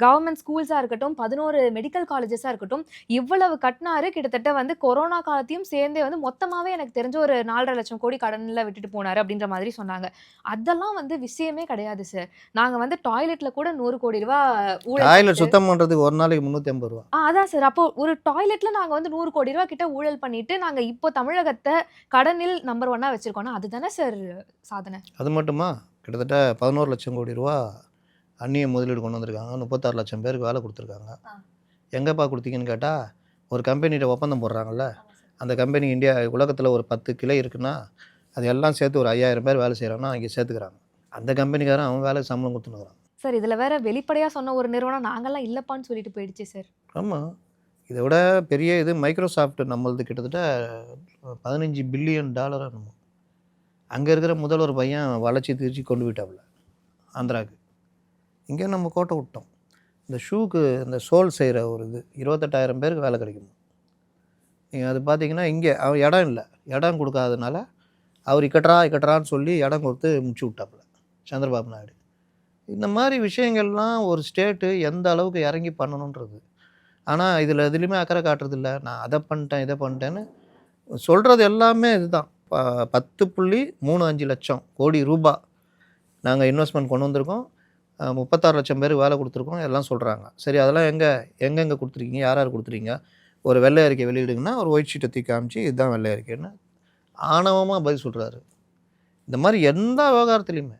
கவர்மெண்ட் ஸ்கூல்ஸா இருக்கட்டும், 11 மெடிக்கல் காலேஜஸா இருக்கட்டும், இவ்வளவு கட்டினாரு. கிட்டத்தட்ட வந்து கொரோனா காலத்தையும் சேர்ந்தே வந்து மொத்தமாவே எனக்கு தெரிஞ்ச ஒரு 4.5 லட்சம் கோடி கடன்ல விட்டுட்டு போனாரு அப்படின்ற மாதிரி சொன்னாங்க. அதெல்லாம் வந்து விஷயமே கிடையாது சார். நாங்க வந்து டாய்லெட்ல கூட 100 கோடி ரூபாய் ஊழல் டாய்லெட் பண்ணிட்டு- சுத்தம் பண்ணுறதுக்கு ஒரு நாளைக்கு 350 ரூபா. அதான் சார். அப்போ ஒரு டாய்லெட்ல நாங்க வந்து 100 கோடி ரூபாய் கிட்ட ஊழல் பண்ணிட்டு நாங்க இப்போ தமிழகத்தை கடனில் நம்பர் 1 வச்சிருக்கோம்னா அதுதானே சார் சாதனை. அது மட்டுமா, கிட்டத்தட்ட 11 லட்சம் கோடி ரூபா அந்நிய முதலீடு கொண்டு வந்திருக்காங்க. 36 லட்சம் பேருக்கு வேலை கொடுத்துருக்காங்க. எங்கேப்பா கொடுத்தீங்கன்னு கேட்டால், ஒரு கம்பெனிகிட்ட ஒப்பந்தம் போடுறாங்கல்ல, அந்த கம்பெனி இந்தியா உலகத்தில் ஒரு 10 கிளை இருக்குன்னா அது எல்லாம் சேர்த்து ஒரு 5000 பேர் வேலை செய்கிறாங்கன்னா இங்கே சேர்த்துக்கிறாங்க. அந்த கம்பெனிக்காரன் அவன் வேலைக்கு சம்பளம் கொடுத்துனுக்குறான். சார் இதுல வேற வெளிப்படையா சொன்ன ஒரு நிறுவனம் நாங்கெல்லாம் இல்லப்பான்னு சொல்லிட்டு போயிடுச்சு சார். ஆமாம், இதை விட பெரிய இது மைக்ரோசாஃப்ட் நம்மளது கிட்டத்தட்ட $15 பில்லியன் நம்ம. அங்கே இருக்கிற முதல்வர் பையன் வளர்ச்சி திருச்சி கொண்டு போயிட்டாப்புல ஆந்திராவுக்கு. இங்கே நம்ம கோட்டை விட்டோம். இந்த ஷூக்கு இந்த சோல் செய்கிற ஒரு இது 28,000 பேருக்கு வேலை கிடைக்கும். நீங்கள் அது பார்த்தீங்கன்னா இங்கே அவர் இடம் இல்லை, இடம் கொடுக்காதனால அவர் இக்கட்டுறான்னு சொல்லி இடம் கொடுத்து முடிச்சு விட்டாப்புல சந்திரபாபு நாயுடு. இந்த மாதிரி விஷயங்கள்லாம் ஒரு ஸ்டேட்டு எந்த அளவுக்கு இறங்கி பண்ணணுன்றது. ஆனால் இதில் எதுலேயுமே அக்கறை காட்டுறதில்ல. நான் அதை பண்ணிட்டேன் இதை பண்ணிட்டேன்னு சொல்கிறது எல்லாமே இதுதான். 10.35 லட்சம் கோடி ரூபாய் நாங்கள் இன்வெஸ்ட்மெண்ட் கொண்டு வந்திருக்கோம், 36 லட்சம் பேருக்கு வேலை கொடுத்துருக்கோம் எல்லாம் சொல்கிறாங்க. சரி, அதெல்லாம் எங்கெங்கே கொடுத்துருக்கீங்க, யார் கொடுத்துருக்கீங்க, ஒரு வெள்ளை அறிக்கை வெளியிடுங்கன்னா ஒரு ஒயிட் ஷீட்டை தூக்கி காமிச்சு இதுதான் வெள்ளை அறிக்கைன்னு ஆணவமாக பதில் சொல்கிறாரு. இந்த மாதிரி எந்த விவகாரத்துலையுமே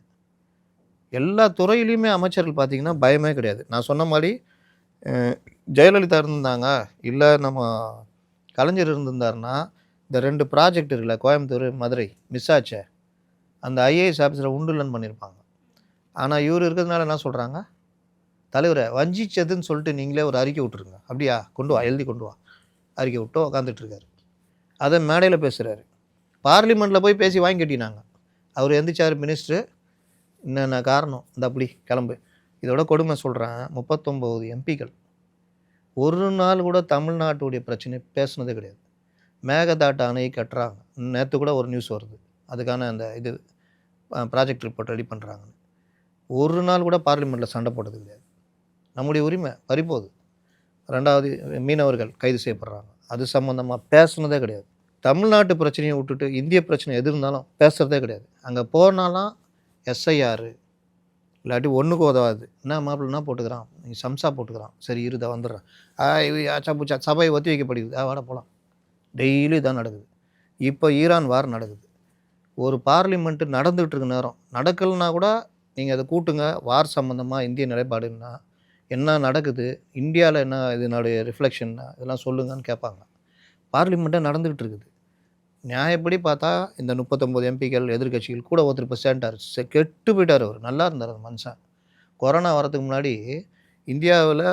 எல்லா துறையிலையுமே அமைச்சர்கள் பார்த்தீங்கன்னா பயமே கிடையாது. நான் சொன்ன மாதிரி ஜெயலலிதா இருந்திருந்தாங்க, இல்லை நம்ம கலைஞர் இருந்திருந்தாருன்னா இந்த 2 ப்ராஜெக்ட் இருக்குல்ல, கோயம்புத்தூர் மதுரை மிஸ் ஆச்சே, அந்த ஐஏஎஸ் ஆஃபீஸரை உண்டுலன்னு பண்ணியிருப்பாங்க. ஆனால் இவர் இருக்கிறதுனால என்ன சொல்கிறாங்க, தலைவரை வஞ்சிச்சதுன்னு சொல்லிட்டு நீங்களே ஒரு அறிக்கை விட்டுருங்க. அப்படியா, கொண்டு வா, எழுதி கொண்டு வா. அறிக்கை விட்டு உக்காந்துட்ருக்காரு. அதை மேடையில் பேசுகிறாரு. பார்லிமெண்ட்டில் போய் பேசி வாங்கி கட்டினாங்க. அவர் எந்திரிச்சார் மினிஸ்டரு, என்னென்ன காரணம் இந்த அப்படி கிளம்பு. இதோட கொடுமை சொல்கிறேன், 39 எம்பிக்கள் ஒரு நாள் கூட தமிழ்நாட்டுடைய பிரச்சனை பேசுனதே கிடையாது. மேகதாட்டு அணை கட்டுறாங்க, நேற்று கூட ஒரு நியூஸ் வருது, அதுக்கான அந்த இது ப்ராஜெக்ட் ரிப்போர்ட் ரெடி பண்ணுறாங்கன்னு. ஒரு நாள் கூட பார்லிமெண்ட்டில் சண்டை போட்டது கிடையாது. நம்முடைய உரிமை பறிப்போகுது. 2வது மீனவர்கள் கைது செய்யப்படுறாங்க, அது சம்மந்தமாக பேசுனதே கிடையாது. தமிழ்நாட்டு பிரச்சனையை விட்டுட்டு இந்திய பிரச்சனை எது இருந்தாலும் பேசுகிறதே கிடையாது. அங்கே போனாலாம் எஸ்ஐஆர் இல்லாட்டி ஒன்றுக்கு உதவாது. என்ன மாப்பிள்ளனா போட்டுக்கிறான், நீ சம்சா போட்டுக்கிறான், சரி இருத வந்துடுறான், ஆச்சா பூச்சா, சபை ஒத்தி வைக்கப்படுது, வாட போகலாம். டெய்லி தான் நடக்குது. இப்போ ஈரான் வார் நடக்குது. ஒரு பார்லிமெண்ட்டு நடந்துகிட்டு இருக்க நேரம் நடக்கலைன்னா கூட நீங்கள் அதை கூட்டுங்க, வார் சம்மந்தமாக இந்திய நிலைப்பாடுன்னா என்ன நடக்குது, இந்தியாவில் என்ன இதனுடைய ரிஃப்ளெக்ஷன்னா இதெல்லாம் சொல்லுங்கன்னு கேட்பாங்க. பார்லிமெண்ட்டே நடந்துக்கிட்டு இருக்குது. நியாயப்படி பார்த்தா இந்த 39 எம்பிக்கள் எதிர்கட்சிகள் கூட ஒருத்தர் இப்போ சேர்ந்தார், கெட்டு போயிட்டார். அவர் நல்லா இருந்தார் அந்த மனுஷன். கொரோனா வரதுக்கு முன்னாடி இந்தியாவில்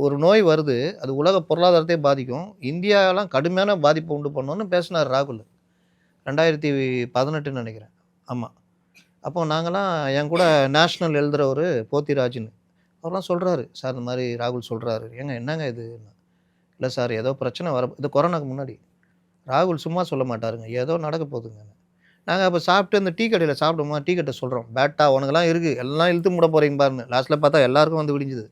ஒரு நோய் வருது, அது உலக பொருளாதாரத்தை பாதிக்கும், இந்தியாவெல்லாம் கடுமையான பாதிப்பை உண்டு பண்ணோன்னு பேசினார் ராகுல். 2018 நினைக்கிறேன். ஆமாம். அப்போ நாங்களாம் என் கூட நேஷ்னல் எழுதுகிறவர் போத்திராஜ்னு அவர்லாம் சொல்கிறாரு, சார் இந்த மாதிரி ராகுல் சொல்கிறாரு, ஏங்க என்னங்க இது, இல்லை சார் ஏதோ பிரச்சனை வர, இது கொரோனாக்கு முன்னாடி. ராகுல் சும்மா சொல்ல மாட்டாருங்க, ஏதோ நடக்க போகுதுங்க. நாங்கள் அப்போ சாப்பிட்டு அந்த டீ கடையில் சாப்பிடுமா, டீ கட்டை சொல்கிறோம், பேட்டா உனக்கெல்லாம் இருக்குது, எல்லாம் இழுத்து மூட போகிறீங்க பாருன்னு. லாஸ்ட்டில் பார்த்தா எல்லாருக்கும் வந்து விடிஞ்சுது.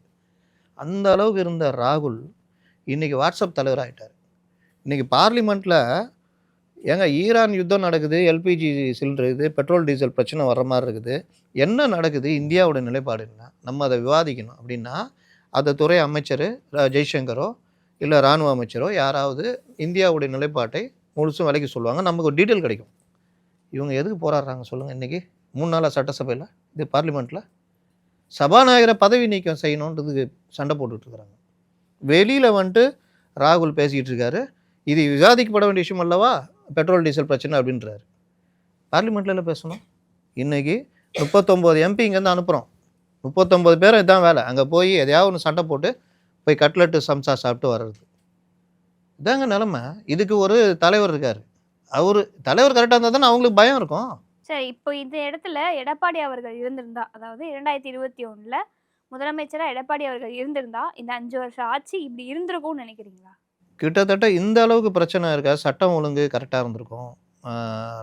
அந்த அளவுக்கு இருந்த ராகுல் இன்றைக்கி வாட்ஸ்அப் தலைவர் ஆகிட்டார். இன்றைக்கி பார்லிமெண்ட்டில் ஏங்க ஈரான் யுத்தம் நடக்குது, எல்பிஜி சிலிண்டர் இது, பெட்ரோல் டீசல் பிரச்சனை வர்ற மாதிரி இருக்குது, என்ன நடக்குது, இந்தியாவோட நிலைப்பாடு என்ன, நம்ம அதை விவாதிக்கணும் அப்படின்னா அந்த துறை அமைச்சர் ஜெய்சங்கரோ இல்லை இராணுவ அமைச்சரோ யாராவது இந்தியாவுடைய நிலைப்பாட்டை முழுசும் விலைக்கு சொல்லுவாங்க, நமக்கு ஒரு டீட்டெயில் கிடைக்கும். இவங்க எதுக்கு போராடுறாங்க சொல்லுங்கள்? இன்றைக்கி 3 நாளாக சட்டசபையில் இது பார்லிமெண்ட்டில் சபாநாயகரை பதவி நீக்கம் செய்யணுன்றதுக்கு சண்டை போட்டுட்ருக்குறாங்க. வெளியில் வந்துட்டு ராகுல் பேசிக்கிட்டு இருக்காரு, இது விவாதிக்கப்பட வேண்டிய விஷயம் அல்லவா பெட்ரோல் டீசல் பிரச்சனை அப்படின்றாரு. பார்லிமெண்ட்டில் பேசணும். இன்றைக்கி 39 எம்பி இங்கேருந்து அனுப்புகிறோம், 39 பேரும் இதுதான் வேலை. அங்கே போய் எதையாவது ஒன்று சண்டை போட்டு போய் கட்லெட்டு சம்சா சாப்பிட்டு வர்றது, இதாங்க நிலமை. இதுக்கு ஒரு தலைவர் இருக்கார், அவர் தலைவர் கரெக்டாக இருந்தால் தானே அவங்களுக்கு பயம் இருக்கும். சரி, இப்போ இந்த இடத்துல எடப்பாடி அவர்கள் இருந்திருந்தா, அதாவது 2021 முதலமைச்சராக எடப்பாடி அவர்கள் இருந்திருந்தா இந்த 5 வருஷம் ஆட்சி இப்படி இருந்திருக்கும்னு நினைக்கிறீங்களா? கிட்டத்தட்ட இந்த அளவுக்கு பிரச்சனை இருக்காது, சட்டம் ஒழுங்கு கரெக்டாக இருந்திருக்கும்.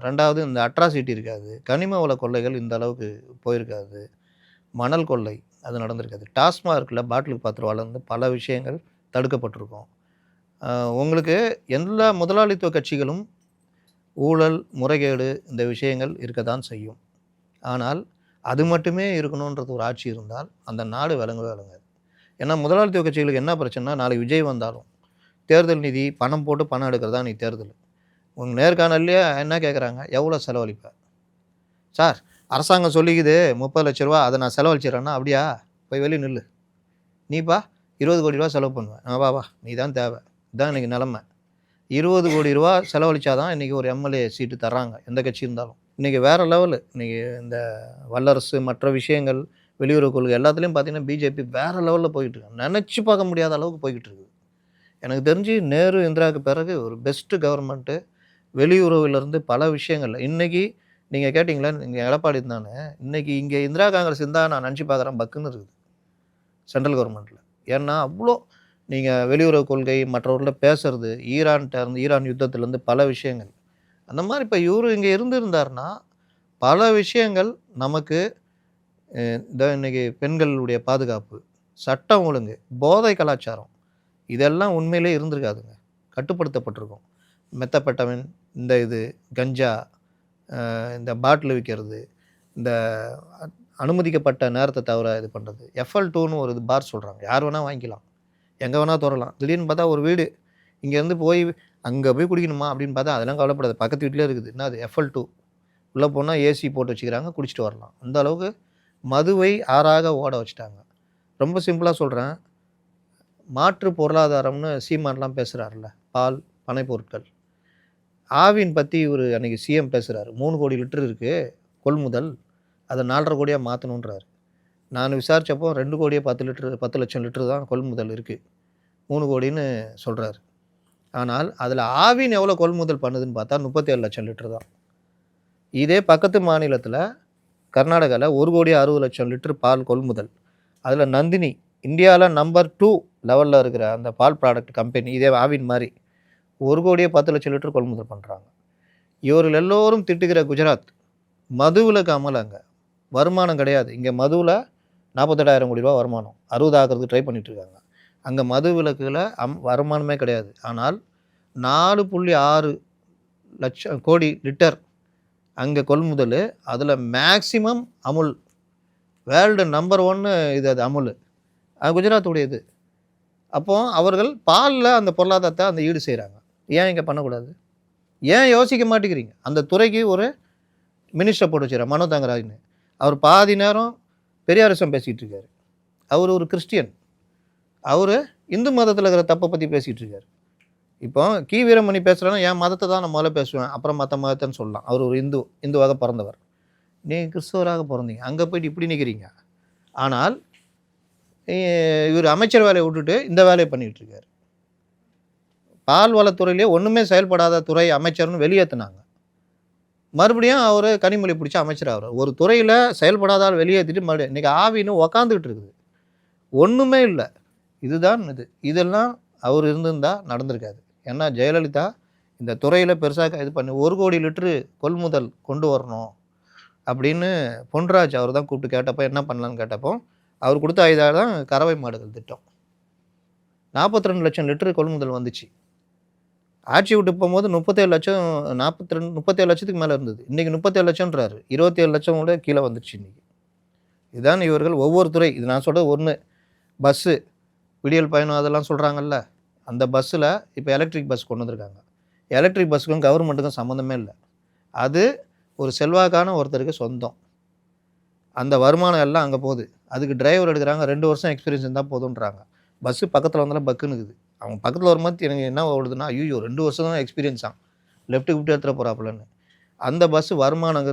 2வது இந்த அட்ராசிட்டி இருக்காது, கனிம வள கொள்ளைகள் இந்த அளவுக்கு போயிருக்காது, மணல் கொள்ளை அது நடந்திருக்காது, டாஸ்மார்க்கில் பாட்டிலுக்கு 10 ரூபாலேருந்து பல விஷயங்கள் தடுக்கப்பட்டிருக்கும். உங்களுக்கு எல்லா முதலாளித்துவ கட்சிகளும் ஊழல் முறைகேடு இந்த விஷயங்கள் இருக்க தான் செய்யும். ஆனால் அது மட்டுமே இருக்கணுன்றது ஒரு ஆட்சி இருந்தால் அந்த நாடு விளங்கவே விளங்காது. ஏன்னா முதலாளித்துவ கட்சிகளுக்கு என்ன பிரச்சனைனா, நாளைக்கு விஜய் வந்தாலும் தேர்தல் நிதி பணம் போட்டு பணம் எடுக்கிறதா நீ தேர்தல். உங்கள் நேர்காணல்லையே என்ன கேட்குறாங்க, எவ்வளோ செலவழிப்பேன் சார், அரசாங்கம் சொல்லிக்குது 30 லட்ச ரூபா, அதை நான் செலவழிச்சிடறேன்னா, அப்படியா போய் வெளியே நில்லு, நீப்பா 20 கோடி ரூபா செலவு பண்ணுவேன், வா நீ தான் தேவை. இதுதான் இன்றைக்கி நிலமை. 20 கோடி ரூபா செலவழிச்சாதான் இன்றைக்கி ஒரு எம்எல்ஏ சீட்டு தர்றாங்க, எந்த கட்சி இருந்தாலும். இன்றைக்கி வேறு லெவலு. இன்றைக்கி இந்த வல்லரசு மற்ற விஷயங்கள் வெளியுறவு கொள்கை எல்லாத்துலேயும் பார்த்திங்கன்னா பிஜேபி வேறு லெவலில் போய்கிட்டுருக்கு, நினச்சி பார்க்க முடியாத அளவுக்கு போய்கிட்டு இருக்குது. எனக்கு தெரிஞ்சு நேரு இந்திராவுக்கு பிறகு ஒரு பெஸ்ட்டு கவர்மெண்ட்டு. வெளியுறவுலேருந்து பல விஷயங்கள் இன்றைக்கி நீங்கள் கேட்டிங்களா, நீங்கள் எடப்பாடி இருந்தானே, இன்றைக்கி இங்கே இந்திரா காங்கிரஸ் இருந்தால் நான் நினச்சி பார்க்குறேன் பக்குன்னு இருக்குது சென்ட்ரல் கவர்மெண்ட்டில். ஏன்னா அவ்வளோ நீங்கள் வெளியுறவு கொள்கை மற்றவர்கள பேசுகிறது, ஈரான் யுத்தத்துலேருந்து பல விஷயங்கள் அந்த மாதிரி. இப்போ இவர் இங்கே இருந்திருந்தார்னா பல விஷயங்கள் நமக்கு இன்றைக்கி பெண்களுடைய பாதுகாப்பு, சட்டம் ஒழுங்கு, போதை கலாச்சாரம் இதெல்லாம் உண்மையிலே இருந்திருக்காதுங்க, கட்டுப்படுத்தப்பட்டிருக்கும். மெத்தப்பட்டவன் இந்த இது கஞ்சா, இந்த பாட்டில் விற்கிறது, இந்த அனுமதிக்கப்பட்ட நேரத்தை தவிர இது பண்ணுறது, FL2ன்னு ஒரு இது பார் சொல்கிறாங்க, யார் வேணால் வாங்கிக்கலாம், எங்கே வேணால் தரலாம். திடீர்னு பார்த்தா ஒரு வீடு இங்கேருந்து போய் அங்கே போய் குடிக்கணுமா அப்படின்னு பார்த்தா அதெல்லாம் கவலைப்படாது, பக்கத்து வீட்டிலே இருக்குது. என்ன அது FL2, உள்ளே போனால் ஏசி போட்டு வச்சுக்கிறாங்க, குடிச்சிட்டு வரலாம். அந்த அளவுக்கு மதுவை ஆறாக ஓட வச்சுட்டாங்க. ரொம்ப சிம்பிளாக சொல்கிறேன், மாற்று பொருளாதாரம்னு சீமான்லாம் பேசுகிறாருல்ல, பால் பனை பொருட்கள், ஆவின் பற்றி இவர் அன்றைக்கி சிஎம் பேசுகிறாரு. 3 கோடி லிட்டர் இருக்குது கொள்முதல், அதை 4.5 கோடியாக மாற்றணுன்றாரு. நான் விசாரித்தப்போ 2 கோடியே 10 லட்சம் லிட்டர் தான் கொள்முதல் இருக்குது, 3 கோடின்னு சொல்கிறாரு. ஆனால் அதில் ஆவின் எவ்வளோ கொள்முதல் பண்ணுதுன்னு பார்த்தா 37 லட்சம் லிட்டர் தான். இதே பக்கத்து மாநிலத்தில் கர்நாடகாவில் 1 கோடி 60 லட்சம் லிட்டர் பால் கொள்முதல். அதில் நந்தினி இந்தியாவில் நம்பர் 2 லெவலில் இருக்கிற அந்த பால் ப்ராடக்ட் கம்பெனி இதே ஆவின் மாதிரி 1 கோடியே 10 லட்சம் லிட்டர் கொள்முதல் பண்ணுறாங்க. இவர்கள் எல்லோரும் திட்டுகிற குஜராத் மதுவில் அமல், அங்கே வருமானம் கிடையாது. இங்கே மதுவில் 48,000 கோடி ரூபா வருமானம், 60 ஆகிறதுக்கு ட்ரை பண்ணிகிட்ருக்காங்க. அங்கே மது விலக்குகளை வருமானமே கிடையாது. ஆனால் 4.6 லட்சம் கோடி லிட்டர் அங்கே கொள்முதல். அதில் மேக்சிமம் அமுல், வேர்ல்டு நம்பர் 1 இது, அது அமுல், குஜராத்துடையது. அப்போது அவர்கள் பாலில் அந்த பொருளாதாரத்தை அந்த ஈடு செய்கிறாங்க. ஏன் இங்கே பண்ணக்கூடாது? ஏன் யோசிக்க மாட்டேங்கிறீங்க? அந்த துறைக்கு ஒரு மினிஸ்டர் போட்டு வச்சுக்கிறார், மனோ தங்கராஜ்னு. அவர் பாதி நேரம் பெரியாரிசம் பேசிகிட்டு இருக்கார். அவர் ஒரு கிறிஸ்டியன், அவர் இந்து மதத்தில் இருக்கிற தப்பை பற்றி பேசிகிட்டு இருக்கார். இப்போ கி வீரமணி பேசுகிறேன்னா என் மதத்தை தான் நான் முதல்ல பேசுவேன், அப்புறம் மற்ற மதத்தைன்னு சொல்லலாம். அவர் ஒரு இந்துவாக பிறந்தவர், நீங்கள் கிறிஸ்தவராக பிறந்தீங்க, அங்கே போய்ட்டு இப்படி நிற்கிறீங்க. ஆனால் இவர் அமைச்சர் வேலையை விட்டுட்டு இந்த வேலையை பண்ணிகிட்டு இருக்கார். பால் வளத்துறையிலே ஒன்றுமே செயல்படாத துறை அமைச்சர்னு வெளியேற்றினாங்க. மறுபடியும் அவர் கனிமொழி பிடிச்ச அமைச்சர் ஆகிறார். ஒரு துறையில் செயல்படாதால் வெளியேற்றிட்டு மறுபடியும் இன்றைக்கி ஆவின்னு உக்காந்துக்கிட்டு இருக்குது, ஒன்றுமே இல்லை. இதுதான் இதெல்லாம் அவர் இருந்திருந்தால் நடந்திருக்காது. ஏன்னா ஜெயலலிதா இந்த துறையில் பெருசாக இது பண்ணி 1 கோடி லிட்டரு கொள்முதல் கொண்டு வரணும் அப்படின்னு பொன்ராஜ் அவர் தான் கூப்பிட்டு கேட்டப்போ என்ன பண்ணலான்னு கேட்டப்போ அவர் கொடுத்த ஐடியா தான் கறவை மாடுகள் திட்டம். 42 லட்சம் லிட்டரு கொள்முதல் வந்துச்சு. ஆட்சி விட்டு போகும்போது 37 லட்சம் 37 லட்சத்துக்கு மேலே இருந்தது. இன்றைக்கி 37 லட்சம்ன்றாரு, 27 லட்சம் கூட கீழே வந்துடுச்சு இன்றைக்கி. இதுதான் இவர்கள் ஒவ்வொரு துறை. இது நான் சொல்கிறது ஒன்று. பஸ்ஸு விடியல் பயணம் அதெல்லாம் சொல்கிறாங்கல்ல, அந்த பஸ்ஸில் இப்போ எலக்ட்ரிக் பஸ் கொண்டு வந்திருக்காங்க. எலக்ட்ரிக் பஸ்ஸுக்கும் கவர்மெண்ட்டுக்கும் சம்மந்தமே இல்லை. அது ஒரு செல்வாக்கான ஒருத்தருக்கு சொந்தம். அந்த வருமானம் எல்லாம் அங்கே போகுது. அதுக்கு டிரைவர் எடுக்கிறாங்க, 2 வருஷம் எக்ஸ்பீரியன்ஸ் இருந்தால் போதுன்றாங்க. பஸ்ஸு பக்கத்தில் வந்தாலும் பக்குன்னுக்குது. அவங்க பக்கத்தில் வரும்போது எனக்கு என்ன ஓடுதுன்னா, ஐயோ 2 வருஷம் தான் எக்ஸ்பீரியன்ஸாக, லெஃப்ட்டுக்கு விட்டு எடுத்துகிற போகிறாப்புலன்னு. அந்த பஸ்ஸு வருமானம்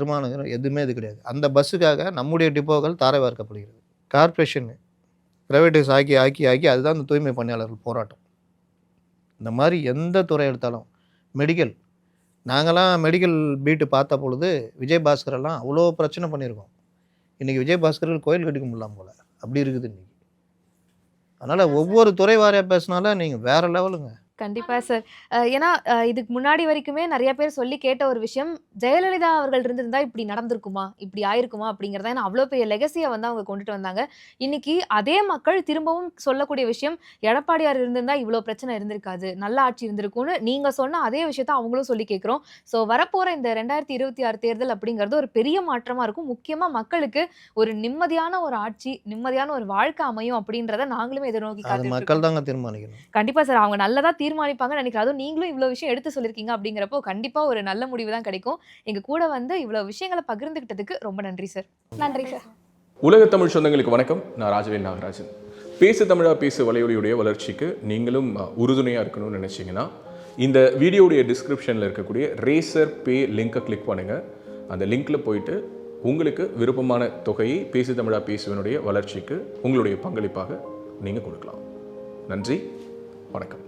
எதுவுமே இது கிடையாது. அந்த பஸ்ஸுக்காக நம்முடைய டிப்போக்கள் தாரை வார்க்கப்படுகிறது. கார்ப்பரேஷன் ப்ரைவேட்டைஸ் ஆக்கி அதுதான் இந்த தூய்மை பணியாளர்கள் போராட்டம். இந்த மாதிரி எந்த துறை எடுத்தாலும், மெடிக்கல், நாங்களாம் மெடிக்கல் பீட்டு பார்த்த பொழுது விஜயபாஸ்கரெல்லாம் அவ்வளோ பிரச்சனை பண்ணியிருக்கோம். இன்றைக்கி விஜயபாஸ்கர்கள் கோயில் கட்டிக்க முடியலாம் போல், அப்படி இருக்குது இன்றைக்கி. அதனால் ஒவ்வொரு துறை வாரியாக பேசினாலும் நீங்கள் வேறு லெவலுங்க. கண்டிப்பா சார். ஏன்னா இதுக்கு முன்னாடி வரைக்குமே நிறைய பேர் சொல்லி கேட்ட ஒரு விஷயம், ஜெயலலிதா அவர்கள் இருந்திருந்தா இப்படி நடந்திருக்குமா, இப்படி ஆயிருக்குமா அப்படிங்கிறத. ஏன்னா அவ்வளோ பெரிய லெகசியை வந்து அவங்க கொண்டுட்டு வந்தாங்க. இன்னைக்கு அதே மக்கள் திரும்பவும் சொல்லக்கூடிய விஷயம், எடப்பாடியார் இருந்திருந்தா இவ்வளோ பிரச்சனை இருந்திருக்காது, நல்ல ஆட்சி இருந்திருக்கும்னு நீங்க சொன்ன அதே விஷயத்த அவங்களும் சொல்லி கேட்குறோம். ஸோ வரப்போற இந்த 2026 தேர்தல் அப்படிங்கிறது ஒரு பெரிய மாற்றமா இருக்கும். முக்கியமா மக்களுக்கு ஒரு நிம்மதியான ஒரு ஆட்சி, நிம்மதியான ஒரு வாழ்க்கை அமையும் அப்படின்றத நாங்களுமே எதிர்நோக்கி காத்துட்டு மக்கள் தாங்க தீர்மானிக்கணும். கண்டிப்பா சார். அவங்க நல்லதா தீர்மானிப்பாங்கன்னு நினைக்கிறேன். அதுவும் நீங்களும் இவ்வளவு விஷயம் எடுத்து சொல்லிருக்கீங்க அப்படிங்கிறப்போ கண்டிப்பா ஒரு நல்ல முடிவு தான் கிடைக்கும். எங்க கூட வந்து இவ்வளவு விஷயங்களை பகிர்ந்துகிட்டதுக்கு ரொம்ப நன்றி சார். நன்றி சார். உலக தமிழ் சொந்தங்களுக்கு வணக்கம். நான் ராஜவேல் நாகராஜன். பேசு தமிழா பேசு வலையொலியுடைய வளர்ச்சிக்கு நீங்களும் உறுதுணையாக இருக்கணும்னு நினச்சிங்கன்னா இந்த வீடியோடைய டிஸ்கிரிப்ஷனில் இருக்கக்கூடிய ரேசர் பே லிங்கை கிளிக் பண்ணுங்கள். அந்த லிங்க்கில் போயிட்டு உங்களுக்கு விருப்பமான தொகையை பேசு தமிழா பேசுவனுடைய வளர்ச்சிக்கு உங்களுடைய பங்களிப்பாக நீங்கள் கொடுக்கலாம். நன்றி, வணக்கம்.